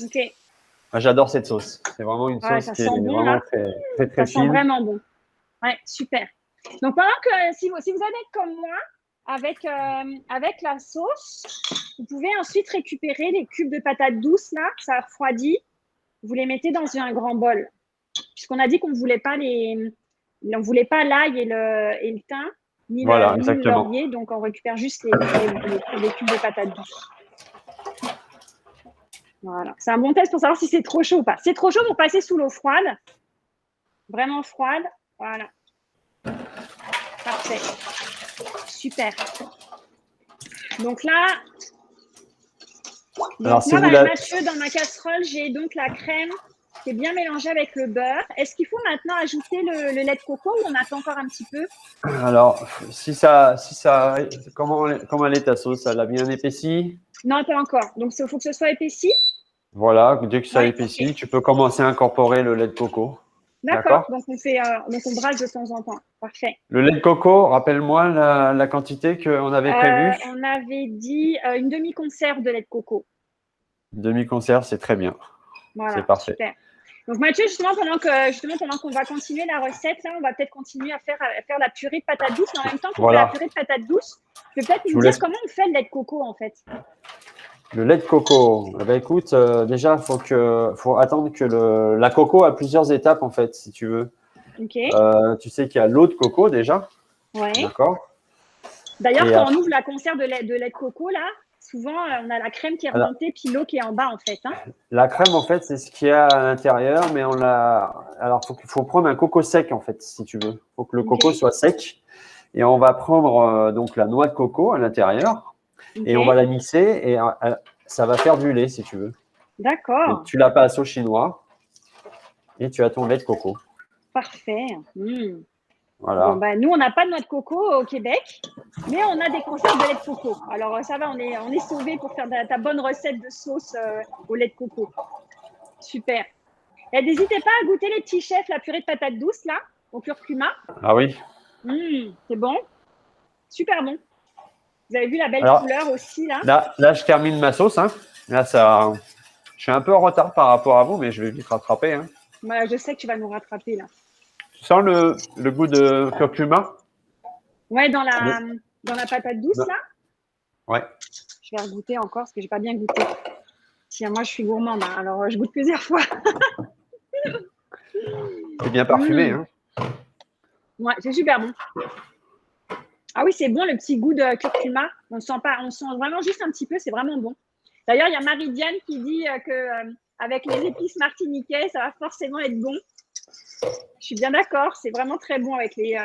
Ok. J'adore cette sauce. C'est vraiment une sauce qui est vraiment très fine. Ça sent vraiment bon. Ouais, super. Donc, pendant que si vous êtes comme moi, avec la sauce, vous pouvez ensuite récupérer les cubes de patates douces, là, ça refroidit. Vous les mettez dans un grand bol. Puisqu'on a dit qu'on ne voulait pas l'ail et le thym, ni le laurier. Donc, on récupère juste les cubes de patates douces. Voilà. C'est un bon test pour savoir si c'est trop chaud ou pas. C'est trop chaud, pour passer sous l'eau froide. Vraiment froide. Voilà. Parfait. Super. Donc là, Mathieu, dans ma casserole, j'ai donc la crème qui est bien mélangée avec le beurre. Est-ce qu'il faut maintenant ajouter le lait de coco ou on attend encore un petit peu? Alors, comment elle est ta sauce? Elle a bien épaissi? Non, pas encore. Donc, il faut que ce soit épaissi. Voilà, dès que ça épaissit, tu peux commencer à incorporer le lait de coco. D'accord. Donc, on brasse de temps en temps. Parfait. Le lait de coco, rappelle-moi la quantité qu'on avait prévue. On avait dit une demi-conserve de lait de coco. Une demi-conserve, c'est très bien. Voilà, c'est parfait. Super. Donc, Mathieu, justement, pendant qu'on va continuer la recette, là, on va peut-être continuer à faire la purée de patates douces. Mais en même temps qu'on fait la purée de patates douces, tu peux peut-être nous dire comment on fait le lait de coco, en fait. Le lait de coco, écoute, déjà, faut attendre que la coco a plusieurs étapes, en fait, si tu veux. Ok. Tu sais qu'il y a l'eau de coco déjà. Ouais. D'accord. D'ailleurs, Et quand on ouvre la conserve de lait de coco, là, souvent, on a la crème qui est alors, remontée, puis l'eau qui est en bas, en fait. Hein. la crème, en fait, c'est ce qu'il y a à l'intérieur, mais on l'a. Alors, faut prendre un coco sec, en fait, si tu veux. Il faut que le coco Ok. soit sec. Et on va prendre donc la noix de coco à l'intérieur Ok. et on va la mixer et ça va faire du lait, si tu veux. Et D'accord. tu la passes au chinois et tu as ton lait de coco. Parfait. Bon, Voilà. bah, nous, on n'a pas de noix de coco au Québec, mais on a des conserves de lait de coco. Alors, ça va, on est sauvés pour faire ta bonne recette de sauce au lait de coco. Super. Et n'hésitez pas à goûter les petits chefs, la purée de patates douces, là, au curcuma. Ah oui. C'est bon. Super bon. Vous avez vu la belle Alors, couleur aussi, là? là, je termine ma sauce. Hein. Là, je suis un peu en retard par rapport à vous, mais je vais vite rattraper. Hein. Bah, je sais que tu vas nous rattraper, là. Tu sens le goût de curcuma? Ouais, dans la patate douce, là. Ouais. Je vais regoûter encore parce que j'ai pas bien goûté. Tiens, moi, je suis gourmande, hein, alors je goûte plusieurs fois. C'est bien parfumé. Hein. Ouais, c'est super bon. Ah oui, c'est bon le petit goût de curcuma. On sent pas, on sent vraiment juste un petit peu, c'est vraiment bon. D'ailleurs, il y a Marie-Diane qui dit que avec les épices martiniquais, ça va forcément être bon. Je suis bien d'accord, c'est vraiment très bon avec les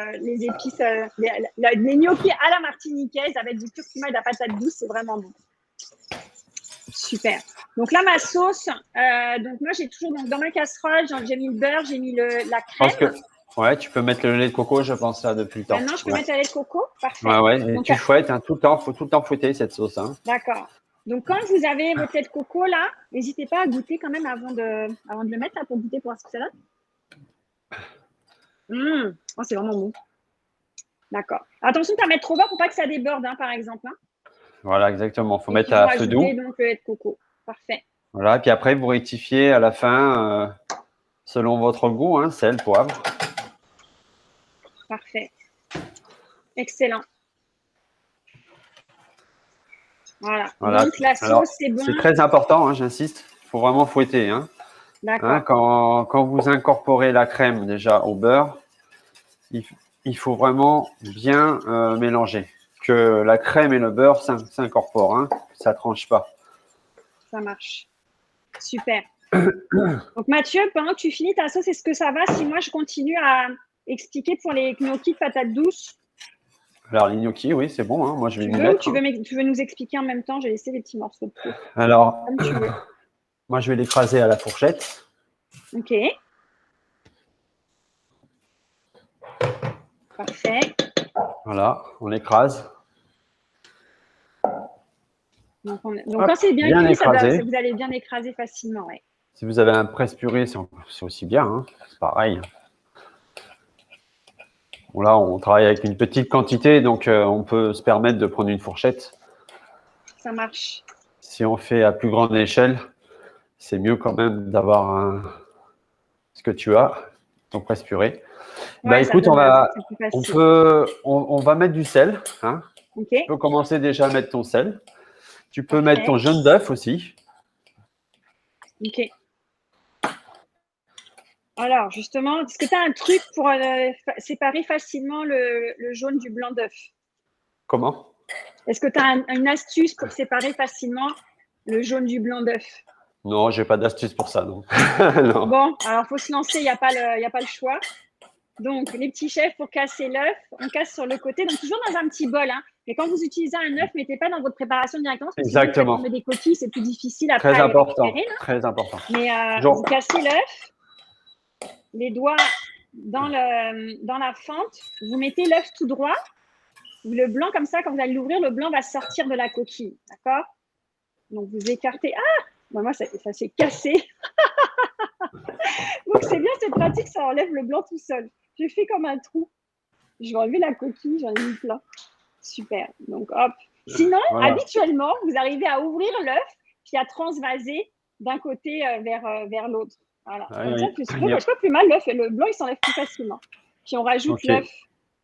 épices, les gnocchis à la martiniquaise avec du curcuma et de la patate douce, c'est vraiment bon. Super. Donc là, ma sauce, donc moi j'ai toujours dans ma casserole, j'ai mis le beurre, j'ai mis la crème. Ouais, tu peux mettre le lait de coco, je pense, là, depuis le temps. Maintenant, je peux mettre le lait de coco. Parfait. Ouais. Et donc, tu fouettes, hein, tout le temps, faut tout le temps fouetter cette sauce. Hein. D'accord. Donc, quand vous avez votre lait de coco, là, n'hésitez pas à goûter quand même avant de le mettre là, pour goûter pour voir ce que ça donne. Oh, c'est vraiment bon. D'accord. Attention de ne pas mettre trop fort pour pas que ça déborde, hein, par exemple. Hein. Voilà, exactement. Il faut mettre à feu doux. Donc, le lait de coco. Parfait. Voilà, puis après, vous rectifiez à la fin, selon votre goût, hein, sel, poivre. Parfait. Excellent. Voilà. Donc, la sauce, c'est bon. C'est très important, hein, j'insiste. Il faut vraiment fouetter. Hein. D'accord. Hein, quand vous incorporez la crème déjà au beurre, il faut vraiment bien mélanger. Que la crème et le beurre s'incorporent. Hein, ça ne tranche pas. Ça marche. Super. Donc, Mathieu, pendant que tu finis ta sauce, est-ce que ça va si moi, je continue à expliquer pour les gnocchis de patates douces? Alors, les gnocchis, oui, c'est bon. Hein. Moi, je vais m'y mettre. Tu veux nous expliquer en même temps? J'ai laissé les petits morceaux de peau. Alors, comme tu veux. Moi, je vais l'écraser à la fourchette. Ok. Parfait. Voilà, on l'écrase. Donc quand c'est bien cuit, vous allez bien écraser facilement. Ouais. Si vous avez un presse-purée, c'est aussi bien. Hein. C'est pareil. Bon, là, on travaille avec une petite quantité, donc on peut se permettre de prendre une fourchette. Ça marche. Si on fait à plus grande échelle, c'est mieux quand même d'avoir ce que tu as, ton presse-purée. Ouais, écoute, on va mettre du sel. Hein. Okay. Tu peux commencer déjà à mettre ton sel. Tu peux mettre ton jaune d'œuf aussi. Ok. Alors, justement, est-ce que tu as un truc pour séparer facilement le jaune du blanc d'œuf? Comment? Est-ce que tu as une astuce pour séparer facilement le jaune du blanc d'œuf? Non, j'ai pas d'astuce pour ça, non. Non. Bon, alors il faut se lancer, il n'y a pas le choix. Donc, les petits chefs, pour casser l'œuf, on casse sur le côté, donc toujours dans un petit bol. Hein. Et quand vous utilisez un œuf, mettez pas dans votre préparation directement, parce que exactement. Si vous mettez des coquilles, c'est plus difficile après. Très important. Très important. Mais vous cassez l'œuf, les doigts dans la fente, vous mettez l'œuf tout droit, le blanc comme ça, quand vous allez l'ouvrir, le blanc va sortir de la coquille, d'accord? Donc, vous écartez. Ah! Ben, moi, ça s'est cassé. Donc, c'est bien, c'est pratique, ça enlève le blanc tout seul. J'ai fait comme un trou. Je vais enlever la coquille, j'en ai mis plein. Super. Donc, hop. Sinon, habituellement, vous arrivez à ouvrir l'œuf puis à transvaser d'un côté vers l'autre. Voilà. Comme ça, je crois plus mal, l'œuf et le blanc, ils s'enlèvent plus facilement. Puis, on rajoute l'œuf,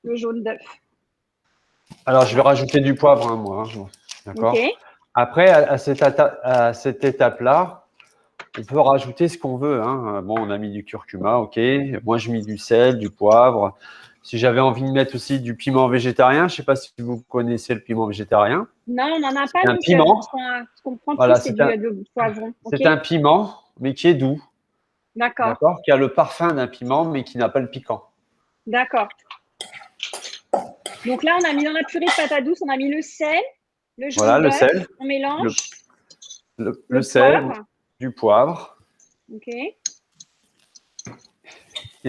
le jaune d'œuf. Alors, je vais rajouter du poivre, hein, moi. D'accord. Après, à cette étape-là, On peut rajouter ce qu'on veut, hein. Bon, on a mis du curcuma, ok. Moi, je mets du sel, du poivre. Si j'avais envie de mettre aussi du piment végétarien, je ne sais pas si vous connaissez le piment végétarien. Non, on n'en a pas, C'est un donc piment. ce qu'on prend plus, Voilà, c'est du poivron. Ok, c'est un piment, mais qui est doux, d'accord, d'accord? Qui a le parfum d'un piment, mais qui n'a pas le piquant. d'accord. Donc là, on a mis dans la purée de patates douces, on a mis le sel, le Voilà, jaune le d'œuf, sel, on mélange, le sel, poivre, du poivre. ok, Et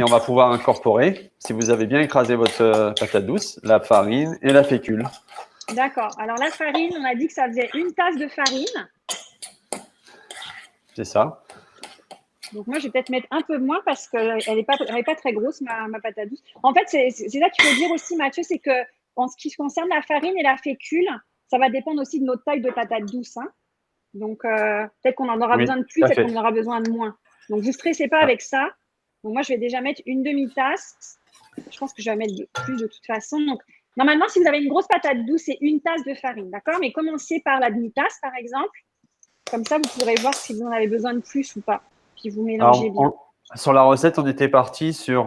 on va pouvoir incorporer, si vous avez bien écrasé votre patate douce, la farine et la fécule. d'accord. Alors la farine, on a dit que ça faisait une tasse de farine. C'est ça. Donc moi, je vais peut-être mettre un peu moins parce qu'elle n'est pas très grosse, ma patate douce. En fait, c'est ça qu'il faut dire aussi, Mathieu, c'est que en ce qui concerne la farine et la fécule, ça va dépendre aussi de notre taille de patate douce, hein. Donc, peut-être qu'on en aura besoin de plus, tout à peut-être fait. qu'on en aura besoin de moins. Donc, vous ne stressez pas avec ça. Donc, moi, je vais déjà mettre une demi-tasse. Je pense que je vais mettre plus de toute façon. Donc, normalement, si vous avez une grosse patate douce, c'est une tasse de farine, d'accord? Mais commencez par la demi-tasse, par exemple. Comme ça, vous pourrez voir si vous en avez besoin de plus ou pas. Puis, vous mélangez bien. Sur la recette, on était parti sur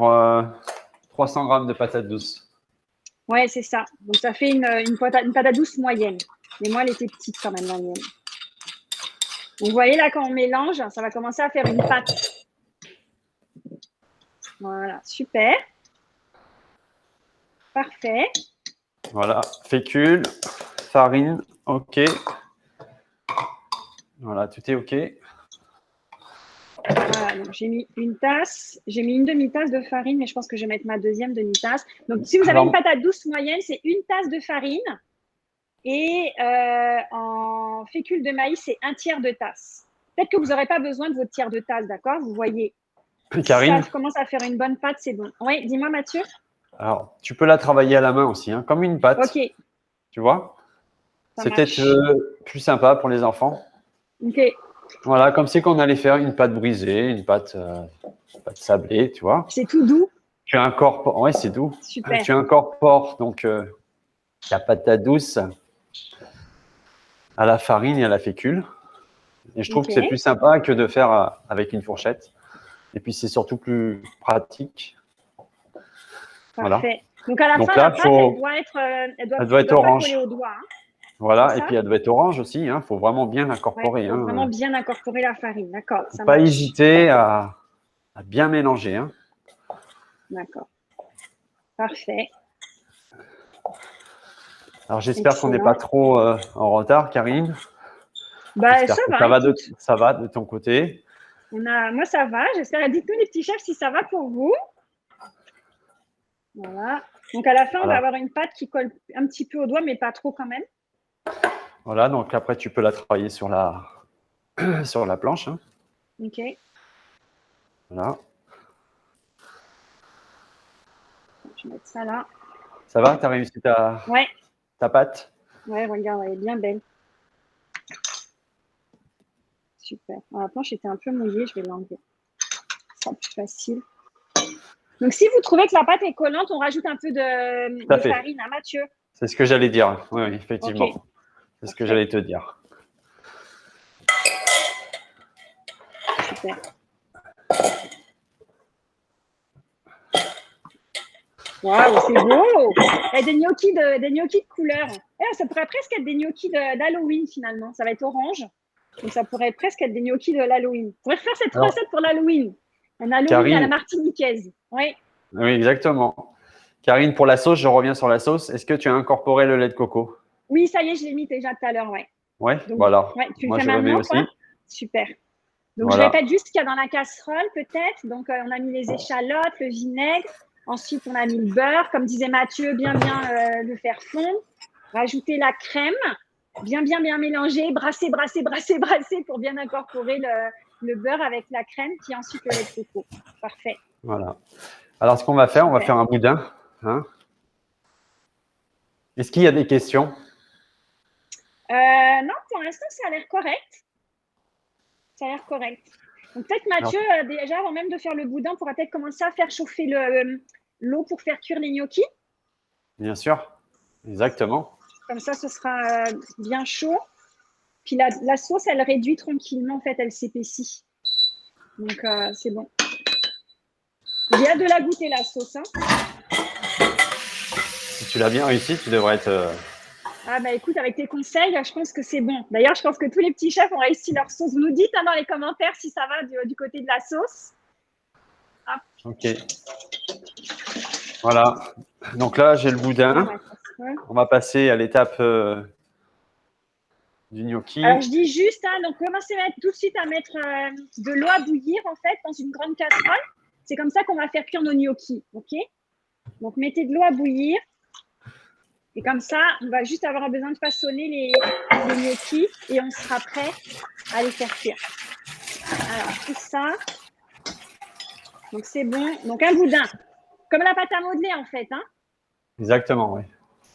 300 grammes de patates douces. Ouais, c'est ça. Donc, ça fait une patate douce moyenne. Mais moi, elle était petite quand même, la mienne. Donc, vous voyez là, quand on mélange, ça va commencer à faire une pâte. Voilà, super. Parfait. Voilà, fécule, farine, ok. Voilà, tout est ok. Voilà, donc j'ai mis une tasse, j'ai mis une demi-tasse de farine, mais je pense que je vais mettre ma deuxième demi-tasse. Donc, si vous avez une patate douce moyenne, c'est une tasse de farine. Et en fécule de maïs, c'est un tiers de tasse. Peut-être que vous n'aurez pas besoin de votre tiers de tasse, d'accord? Vous voyez. Karine, Ça commence à faire une bonne pâte, c'est bon. Oui, dis-moi, Mathieu. alors, tu peux la travailler à la main aussi, hein, comme une pâte. Ok. Tu vois? C'est peut-être plus sympa pour les enfants. Ok. Voilà, comme c'est qu'on allait faire une pâte brisée, une pâte sablée, tu vois. C'est tout doux. Tu incorpores, ouais, c'est doux. Super. Tu incorpores donc la patate douce à la farine et à la fécule. Et je trouve que c'est plus sympa que de faire avec une fourchette. Et puis, c'est surtout plus pratique. Parfait. Voilà. Donc, à la fin, la pâte, elle doit être orange. Pas coller au doigt. Hein. Voilà, et puis elle doit être orange aussi. Il faut vraiment bien l'incorporer. Il faut vraiment bien incorporer la farine. D'accord. Il ne faut pas hésiter à bien mélanger. Hein. D'accord. Parfait. Alors, j'espère qu'on n'est pas trop en retard, Karine. Bah, ça va. Ça va de ton côté. Moi, ça va. J'espère. Dites-nous, les petits chefs, si ça va pour vous. Voilà. Donc, à la fin, on va avoir une pâte qui colle un petit peu au doigt, mais pas trop quand même. Voilà. Donc, après, tu peux la travailler sur la planche. Hein. OK. Voilà. Je vais mettre ça là. Ça va? Tu as réussi ta pâte? Ouais, regarde, elle est bien belle. Super. Alors, la planche était un peu mouillée, je vais l'enlever. Ce sera plus facile. Donc, si vous trouvez que la pâte est collante, on rajoute un peu de farine, hein, Mathieu? C'est ce que j'allais dire. Oui, effectivement. Okay. C'est ce que j'allais te dire. Super. Waouh, c'est beau! Et des gnocchis de couleur. Ça pourrait presque être des gnocchis d'Halloween, finalement. Ça va être orange. Donc, ça pourrait presque être des gnocchis de l'Halloween. On pourrait faire cette recette pour l'Halloween. Un Halloween Karine, à la martiniquaise. Oui. Oui, exactement. Karine, pour la sauce, je reviens sur la sauce. Est-ce que tu as incorporé le lait de coco? Oui, ça y est, je l'ai mis déjà tout à l'heure, oui. Oui, voilà. Ouais, tu le fais maintenant, quoi? Super. Donc, je répète juste ce qu'il y a dans la casserole, peut-être. Donc, on a mis les échalotes, le vinaigre. Ensuite, on a mis le beurre. Comme disait Mathieu, bien le faire fondre. Rajouter la crème. Bien mélanger. Brasser pour bien incorporer le beurre avec la crème. Puis ensuite, le lait de coco. Parfait. Voilà. Alors, ce qu'on va faire, on va faire un boudin. Hein. Est-ce qu'il y a des questions? Non, pour l'instant, ça a l'air correct. Ça a l'air correct. Donc, peut-être Mathieu, déjà, avant même de faire le boudin, pourra peut-être commencer à faire chauffer l'eau pour faire cuire les gnocchis. Bien sûr, exactement. Comme ça, ce sera bien chaud. Puis la sauce, elle réduit tranquillement, en fait, elle s'épaissit. Donc, c'est bon. J'ai hâte de la goûter, la sauce. Hein. Si tu l'as bien réussi, tu devrais être… Ah bah écoute, avec tes conseils, je pense que c'est bon. D'ailleurs, je pense que tous les petits chefs ont réussi leur sauce. Vous nous dites hein, dans les commentaires si ça va du côté de la sauce. Hop. Ok. Voilà. Donc là, j'ai le boudin. On va passer à l'étape du gnocchi. Alors, je dis juste, hein, donc commencez tout de suite à mettre de l'eau à bouillir, en fait, dans une grande casserole. C'est comme ça qu'on va faire cuire nos gnocchis, ok? Donc, mettez de l'eau à bouillir. Et comme ça, on va juste avoir besoin de façonner les gnocchis et on sera prêt à les faire cuire. Alors, tout ça. Donc, c'est bon. Donc, un boudin. Comme la pâte à modeler, en fait. Hein. Exactement, oui.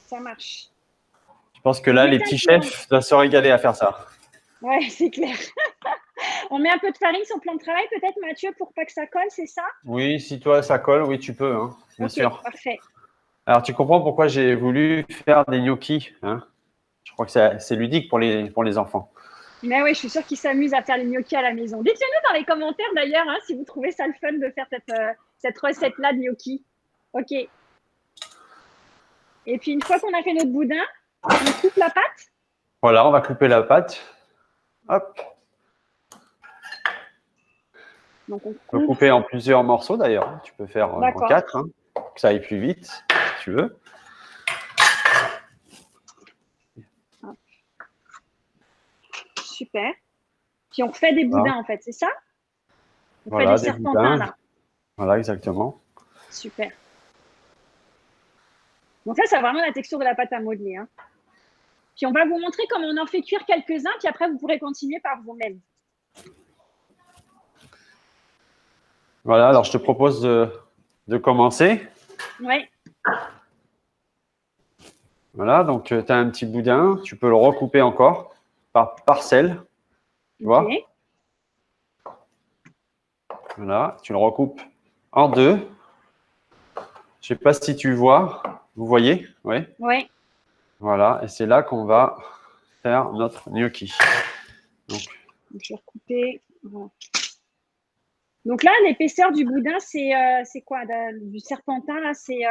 Ça marche. Je pense que là, les petits chefs doivent se régaler à faire ça. Ouais, c'est clair. On met un peu de farine sur le plan de travail, peut-être, Mathieu, pour pas que ça colle, c'est ça? Oui, si toi, ça colle, oui, tu peux, hein, bien sûr. Parfait. Alors, tu comprends pourquoi j'ai voulu faire des gnocchis, hein? Je crois que c'est ludique pour les enfants. Mais oui, je suis sûre qu'ils s'amusent à faire les gnocchis à la maison. Dites-le-nous dans les commentaires, d'ailleurs, hein, si vous trouvez ça le fun de faire cette recette-là de gnocchi. OK. Et puis, une fois qu'on a fait notre boudin, on coupe la pâte. Voilà, on va couper la pâte. Hop. Donc, on peut couper en plusieurs morceaux d'ailleurs. Tu peux faire en 4, hein, que ça aille plus vite, si tu veux. Super. Puis on refait des boudins en fait, c'est ça? On fait des serpentins là. Voilà, exactement. Super. Donc là, ça a vraiment la texture de la pâte à modeler. Hein. Puis on va vous montrer comment on en fait cuire quelques-uns, puis après vous pourrez continuer par vous-même. Voilà, alors je te propose de commencer. Oui. Voilà, donc tu as un petit boudin, tu peux le recouper encore par parcelle. Tu vois? Voilà, tu le recoupes en deux. Je ne sais pas si tu vois. Vous voyez? Oui. Oui. Voilà, et c'est là qu'on va faire notre gnocchi. Donc, je vais recouper. Voilà. Donc là, l'épaisseur du boudin, c'est quoi? Du serpentin, là, c'est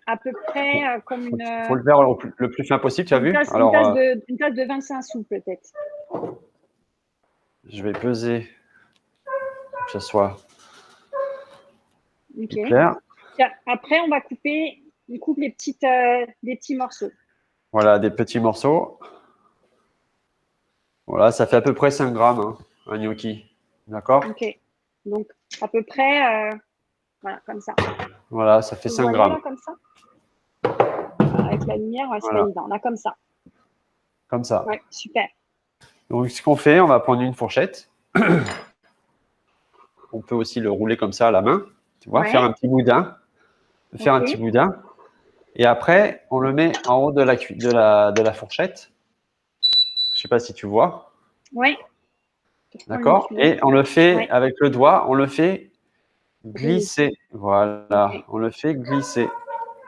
à peu près comme une… Il faut le faire le plus fin possible, tu as vu? Une tasse de 25 sous, peut-être. Je vais peser pour que ce soit clair. Après, on va couper les des petits morceaux. Voilà, des petits morceaux. Voilà, ça fait à peu près 5 grammes, hein, un gnocchi. D'accord? Ok. Donc, à peu près, voilà, comme ça. Voilà, ça fait 5 grammes. Là, comme ça. Avec la lumière, c'est pas évident. Là, comme ça. Comme ça. Ouais, super. Donc, ce qu'on fait, on va prendre une fourchette. On peut aussi le rouler comme ça à la main. Tu vois, faire un petit boudin. Faire un petit boudin. Et après, on le met en haut de la fourchette. Je ne sais pas si tu vois. Oui. D'accord. Et on le fait avec le doigt, on le fait glisser. Voilà, on le fait glisser.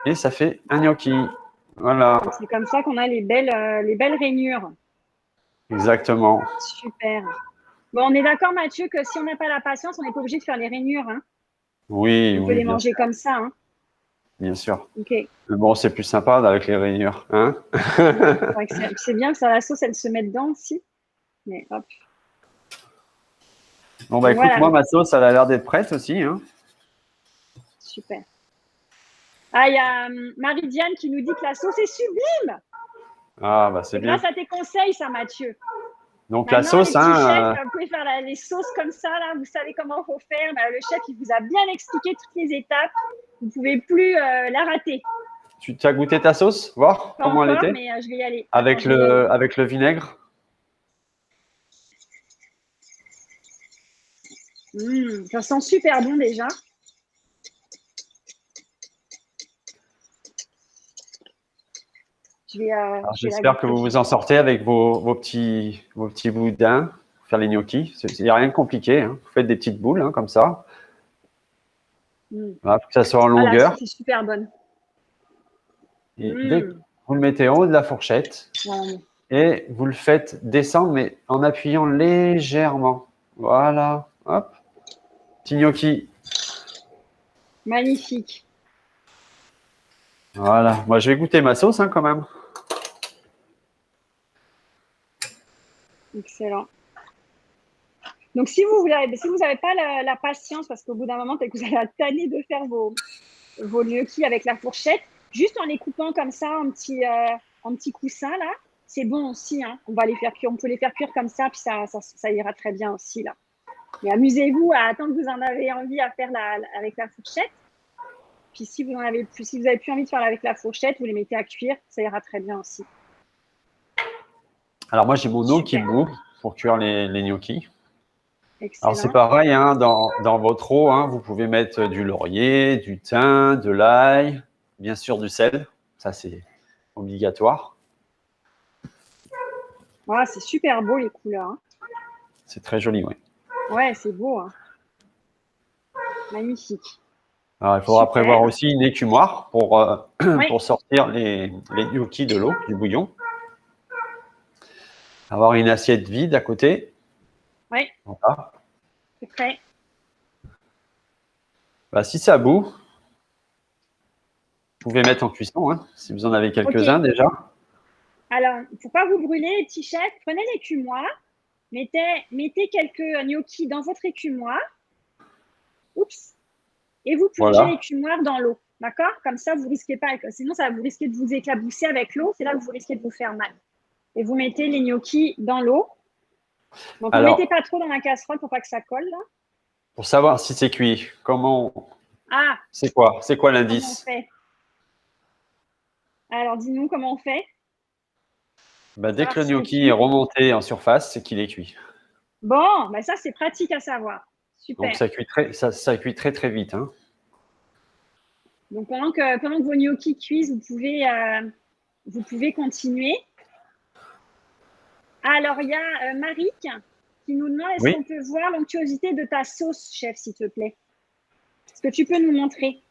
Et ça fait un gnocchi. Voilà. C'est comme ça qu'on a les belles rainures. Exactement. Super. Bon, on est d'accord, Mathieu, que si on n'a pas la patience, on n'est pas obligé de faire les rainures. Hein. Oui, on peut les manger comme ça. Hein. Bien sûr. Ok. Mais bon, c'est plus sympa avec les rainures. Hein. C'est bien que ça, la sauce, elle se met dedans aussi. Mais hop. Bon, bah écoute, voilà. Moi, ma sauce, elle a l'air d'être prête aussi. Hein. Super. Ah, il y a Marie-Diane qui nous dit que la sauce est sublime. Ah, bah c'est bien. Grâce à tes conseils, ça, Mathieu. Donc, maintenant, la sauce, les petits chefs, vous pouvez faire les sauces comme ça, là, vous savez comment il faut faire. Le chef, il vous a bien expliqué toutes les étapes. Vous ne pouvez plus la rater. Tu as goûté ta sauce? Voir pas comment encore, elle était? Mais je vais y aller. Avec le vinaigre? Ça sent super bon déjà. J'espère que vous vous en sortez avec vos petits boudins pour faire les gnocchis. Il n'y a rien de compliqué. Hein. Vous faites des petites boules hein, comme ça. Voilà, pour que ça soit en longueur. C'est super bonne. Et dès que vous le mettez en haut de la fourchette et vous le faites descendre, mais en appuyant légèrement. Voilà. Hop. Petit gnocchi. Magnifique. Voilà. Moi, je vais goûter ma sauce quand même. Excellent. Donc, si vous n'avez pas la patience, parce qu'au bout d'un moment, peut-être que vous allez être tanné de faire vos gnocchis avec la fourchette, juste en les coupant comme ça en petits coussins, là, c'est bon aussi. Hein. On peut les faire cuire comme ça, puis ça ira très bien aussi, là. Mais amusez-vous à attendre que vous en avez envie à faire avec la fourchette. Puis si vous avez plus envie de faire avec la fourchette, vous les mettez à cuire, ça ira très bien aussi. Alors moi, j'ai mon eau qui bout pour cuire les gnocchis. Excellent. Alors c'est pareil, hein, dans votre eau, hein, vous pouvez mettre du laurier, du thym, de l'ail, bien sûr du sel. Ça, c'est obligatoire. Ah, c'est super beau les couleurs. Hein. C'est très joli, oui. Ouais, c'est beau. Hein. Magnifique. Alors, il faudra prévoir aussi une écumoire pour sortir les gnocchis de l'eau, du bouillon. Avoir une assiette vide à côté. Oui. Voilà. C'est prêt. Bah, si ça bout, vous pouvez mettre en cuisson, hein, si vous en avez quelques-uns déjà. Alors, il ne faut pas vous brûler, les petits chefs. Prenez l'écumoire, mettez quelques gnocchis dans votre écumoire. Oups. Et vous plongez l'écumoire dans l'eau. D'accord? Comme ça, vous risquez pas. Sinon, vous risquez de vous éclabousser avec l'eau. C'est là que vous risquez de vous faire mal. Et vous mettez les gnocchis dans l'eau. Donc, ne mettez pas trop dans la casserole pour pas que ça colle. Là. Pour savoir si c'est cuit, c'est quoi l'indice? Alors, dis-nous comment on fait. Bah, dès que le gnocchi est remonté en surface, c'est qu'il est cuit. Bon, bah ça, c'est pratique à savoir. Super. Donc, ça cuit très, très vite. Hein. Donc, pendant que vos gnocchis cuisent, vous pouvez continuer. Alors, il y a Marie qui nous demande est-ce qu'on peut voir l'onctuosité de ta sauce, chef, s'il te plaît? Est-ce que tu peux nous montrer?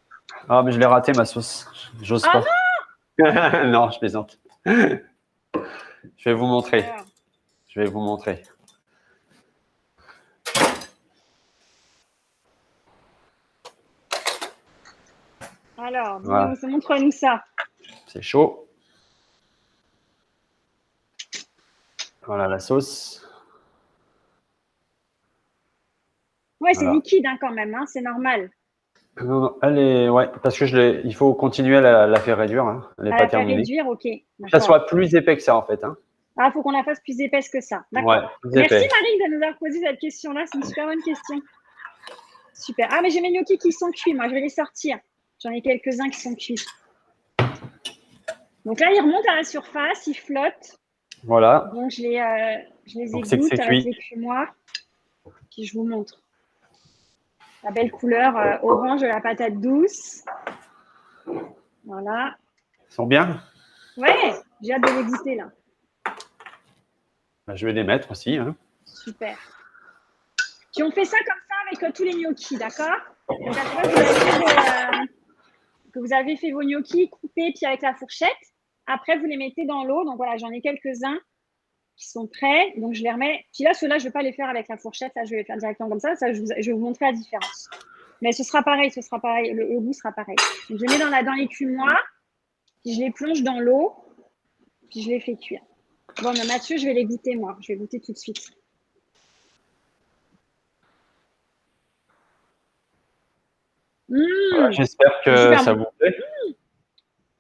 Ah, mais je l'ai raté, ma sauce. J'ose pas. Non, non, je plaisante. Je vais vous montrer. Je vais vous montrer. Alors, montre-nous ça. C'est chaud. Voilà la sauce. Ouais, c'est liquide hein, quand même, hein, c'est normal. Non, elle est, parce que il faut continuer à la faire réduire. Hein. Elle n'est pas terminée. Réduire, ok. Que ça soit plus épais que ça, en fait. Hein. Ah, il faut qu'on la fasse plus épaisse que ça. D'accord. Ouais, merci Marie de nous avoir posé cette question-là. C'est une super bonne question. Super. Ah, mais j'ai mes gnocchis qui sont cuits. Moi, je vais les sortir. J'en ai quelques-uns qui sont cuits. Donc là, ils remontent à la surface, ils flottent. Voilà. Donc, je les égoutte avec l'écumoire. Puis, je vous montre. La belle couleur orange de la patate douce. Voilà. Ils sont bien? Ouais, j'ai hâte de les goûter là. Bah, je vais les mettre aussi. Hein. Super. Puis on fait ça comme ça avec tous les gnocchis, d'accord? Donc après, vous avez fait vos gnocchis coupés puis avec la fourchette. Après, vous les mettez dans l'eau. Donc voilà, j'en ai quelques-uns qui sont prêts. Donc je les remets. Puis là, ceux-là, je ne vais pas les faire avec la fourchette. Là, je vais les faire directement comme ça. Je vais vous montrer la différence. Mais ce sera pareil, le goût sera pareil. Donc, je les mets dans l'écumoire, puis je les plonge dans l'eau, puis je les fais cuire. Bon, mais Mathieu, je vais les goûter, moi. Je vais goûter tout de suite. Voilà, j'espère que ça vous plaît.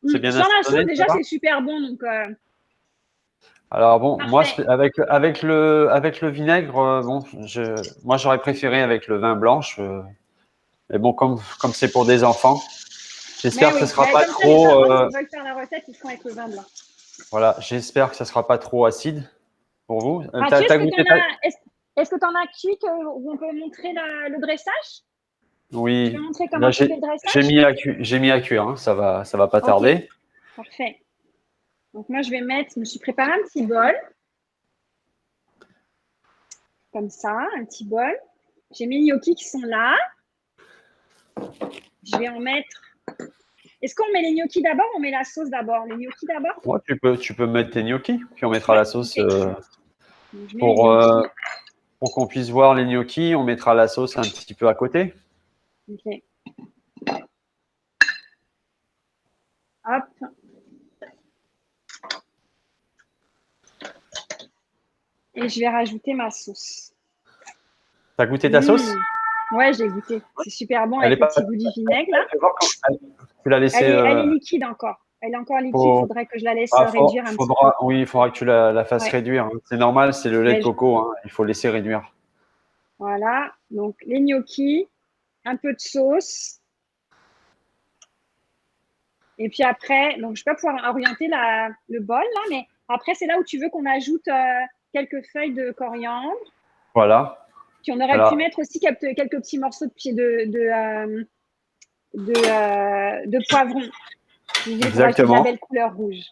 C'est bien. Sans la sauce, déjà, c'est super bon. Donc, alors bon, parfait. Moi, avec le vinaigre, moi, j'aurais préféré avec le vin blanc. Mais bon, comme c'est pour des enfants, j'espère que ce ne sera pas trop. S'ils veulent faire la recette, ils font avec le vin blanc. Voilà, j'espère que ça ne sera pas trop acide pour vous. Mathieu, est-ce que tu en as cuit où on peut montrer le dressage? Oui. Tu peux montrer comment tu fais le dressage? J'ai mis à cuire, hein, ça va pas tarder. Parfait. Donc moi, je me suis préparé un petit bol. Comme ça, un petit bol. J'ai mes gnocchis qui sont là. Je vais en mettre. Est-ce qu'on met les gnocchis d'abord ou on met la sauce d'abord? Les gnocchis d'abord? Ouais, tu peux mettre tes gnocchis, puis on mettra la sauce Pour qu'on puisse voir les gnocchis, on mettra la sauce un petit peu à côté. Ok. Hop. Et je vais rajouter ma sauce. T'as goûté ta sauce? Ouais, j'ai goûté. C'est super bon Elle avec est le pas- petit goût du vinaigre là. Tu l'as laissé. Elle est liquide encore. Elle est encore liquide. Il faudrait que je la laisse réduire un petit peu. Oui, il faudra que tu la fasses Ouais. réduire, hein. C'est normal, c'est le lait Ouais, de coco, hein. Il faut laisser réduire. Voilà. Donc les gnocchis, un peu de sauce. Et puis après, donc je vais pas pouvoir orienter le bol là, mais après c'est là où tu veux qu'on ajoute quelques feuilles de coriandre. Voilà. Puis on aurait pu mettre aussi quelques petits morceaux de poivron. Exactement. Pour la belle couleur rouge.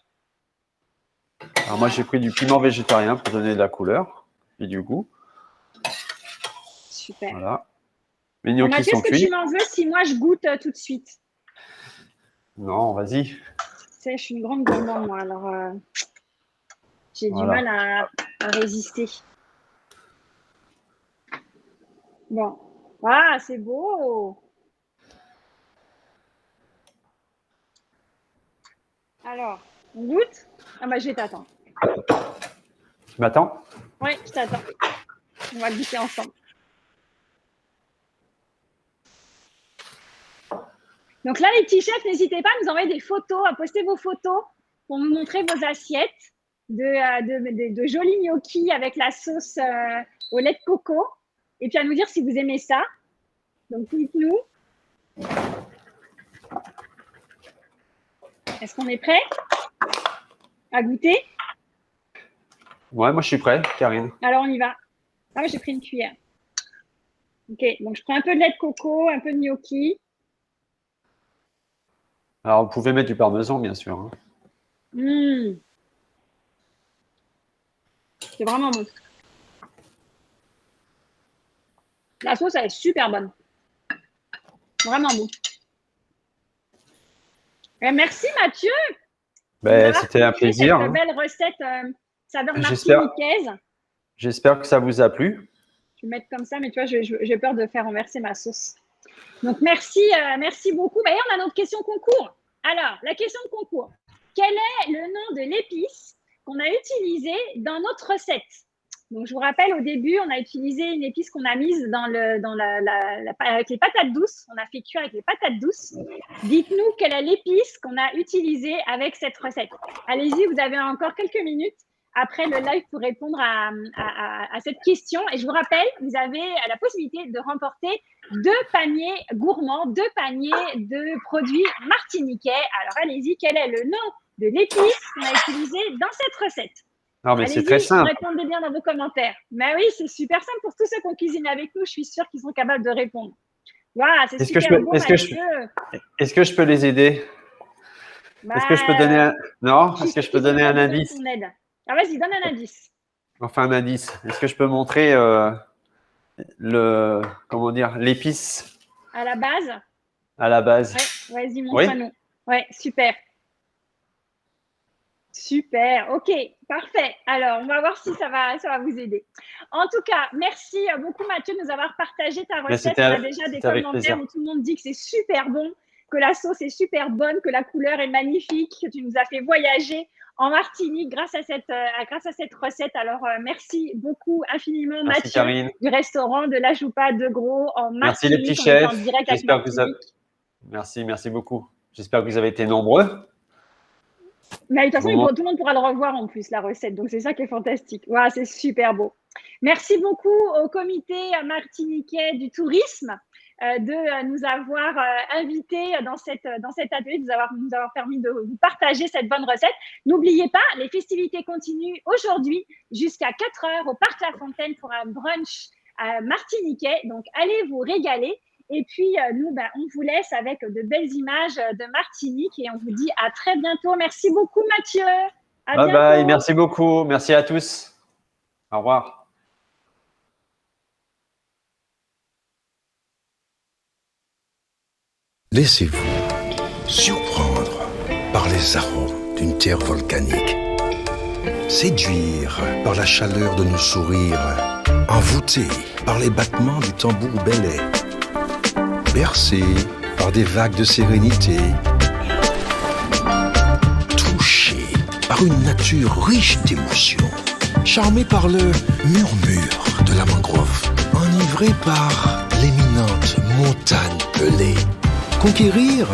Alors moi, j'ai pris du piment végétarien pour donner de la couleur et du goût. Super. Voilà. Les gnocchis Mathieu, sont est-ce que cuits. tu m'en veux si moi je goûte tout de suite? Non, vas-y. Tu sais, je suis une grande gourmande, moi, alors j'ai du mal à résister. Bon. Ah, c'est beau! Alors, on goûte? Ah bah je vais t'attendre. Tu m'attends? Oui, je t'attends. On va goûter ensemble. Donc là, les petits chefs, n'hésitez pas à nous envoyer des photos, à poster vos photos pour nous montrer vos assiettes de jolis gnocchis avec la sauce au lait de coco. Et puis à nous dire si vous aimez ça. Donc, dites-nous. Est-ce qu'on est prêt à goûter? Ouais, moi je suis prêt, Karine. Alors, on y va. Ah, j'ai pris une cuillère. Ok, donc je prends un peu de lait de coco, un peu de gnocchi. Alors, vous pouvez mettre du parmesan, bien sûr, hein. C'est vraiment bon. La sauce, elle est super bonne. Vraiment bon. Et merci Mathieu. C'était un plaisir. Cette belle recette saveur J'espère martiniquaise. J'espère que ça vous a plu. Je vais mettre comme ça, mais tu vois, j'ai peur de faire renverser ma sauce. Donc, merci beaucoup. Et on a notre question concours. Alors, la question de concours. Quel est le nom de l'épice qu'on a utilisé dans notre recette? Donc, je vous rappelle, au début, on a utilisé une épice qu'on a mise avec les patates douces. On a fait cuire avec les patates douces. Dites-nous quelle est l'épice qu'on a utilisée avec cette recette. Allez-y, vous avez encore quelques minutes après le live pour répondre à cette question. Et je vous rappelle, vous avez la possibilité de remporter 2 paniers gourmands, 2 paniers de produits martiniquais. Alors, allez-y, quel est le nom de l'épice qu'on a utilisé dans cette recette? Non, mais c'est très simple. Répondez bien dans vos commentaires. Mais oui, c'est super simple pour tous ceux qui ont cuisiné avec nous. Je suis sûre qu'ils sont capables de répondre. Waouh, c'est super bon, Est-ce que je peux les aider? Est-ce que je peux donner un… Non? Est-ce que je peux donner un indice? Ah, vas-y, donne un indice. Enfin, un indice. Est-ce que je peux montrer l'épice? À la base? À la base. Ouais, vas-y, montre-nous. Ouais, super. Super, ok, parfait. Alors, on va voir si ça va vous aider. En tout cas, merci beaucoup Mathieu de nous avoir partagé ta recette. On a déjà des commentaires où tout le monde dit que c'est super bon, que la sauce est super bonne, que la couleur est magnifique, que tu nous as fait voyager en Martinique grâce à cette recette. Alors, merci beaucoup infiniment Mathieu Karine. du restaurant de la Joupa de Gros en Martinique. Merci les petits chefs. Merci beaucoup. J'espère que vous avez été nombreux. Mais de toute façon, tout le monde pourra le revoir en plus, la recette. Donc, c'est ça qui est fantastique. Wow, c'est super beau. Merci beaucoup au comité martiniquais du tourisme de nous avoir invités dans cet atelier, de nous avoir permis de vous partager cette bonne recette. N'oubliez pas, les festivités continuent aujourd'hui jusqu'à 4 heures au Parc La Fontaine pour un brunch martiniquais. Donc, allez vous régaler. Et puis, nous, on vous laisse avec de belles images de Martinique et on vous dit à très bientôt. Merci beaucoup, Mathieu. Bye bye. Merci beaucoup. Merci à tous. Au revoir. Laissez-vous surprendre par les arômes d'une terre volcanique, séduire par la chaleur de nos sourires envoûté par les battements du tambour belais, bercé par des vagues de sérénité, touché par une nature riche d'émotions, charmé par le murmure de la mangrove, enivré par l'éminente montagne pelée, conquérir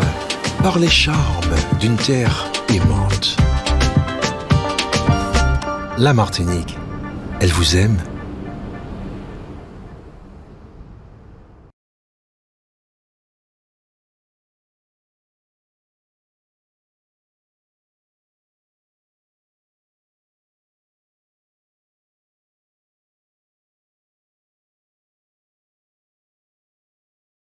par les charmes d'une terre aimante. La Martinique, elle vous aime.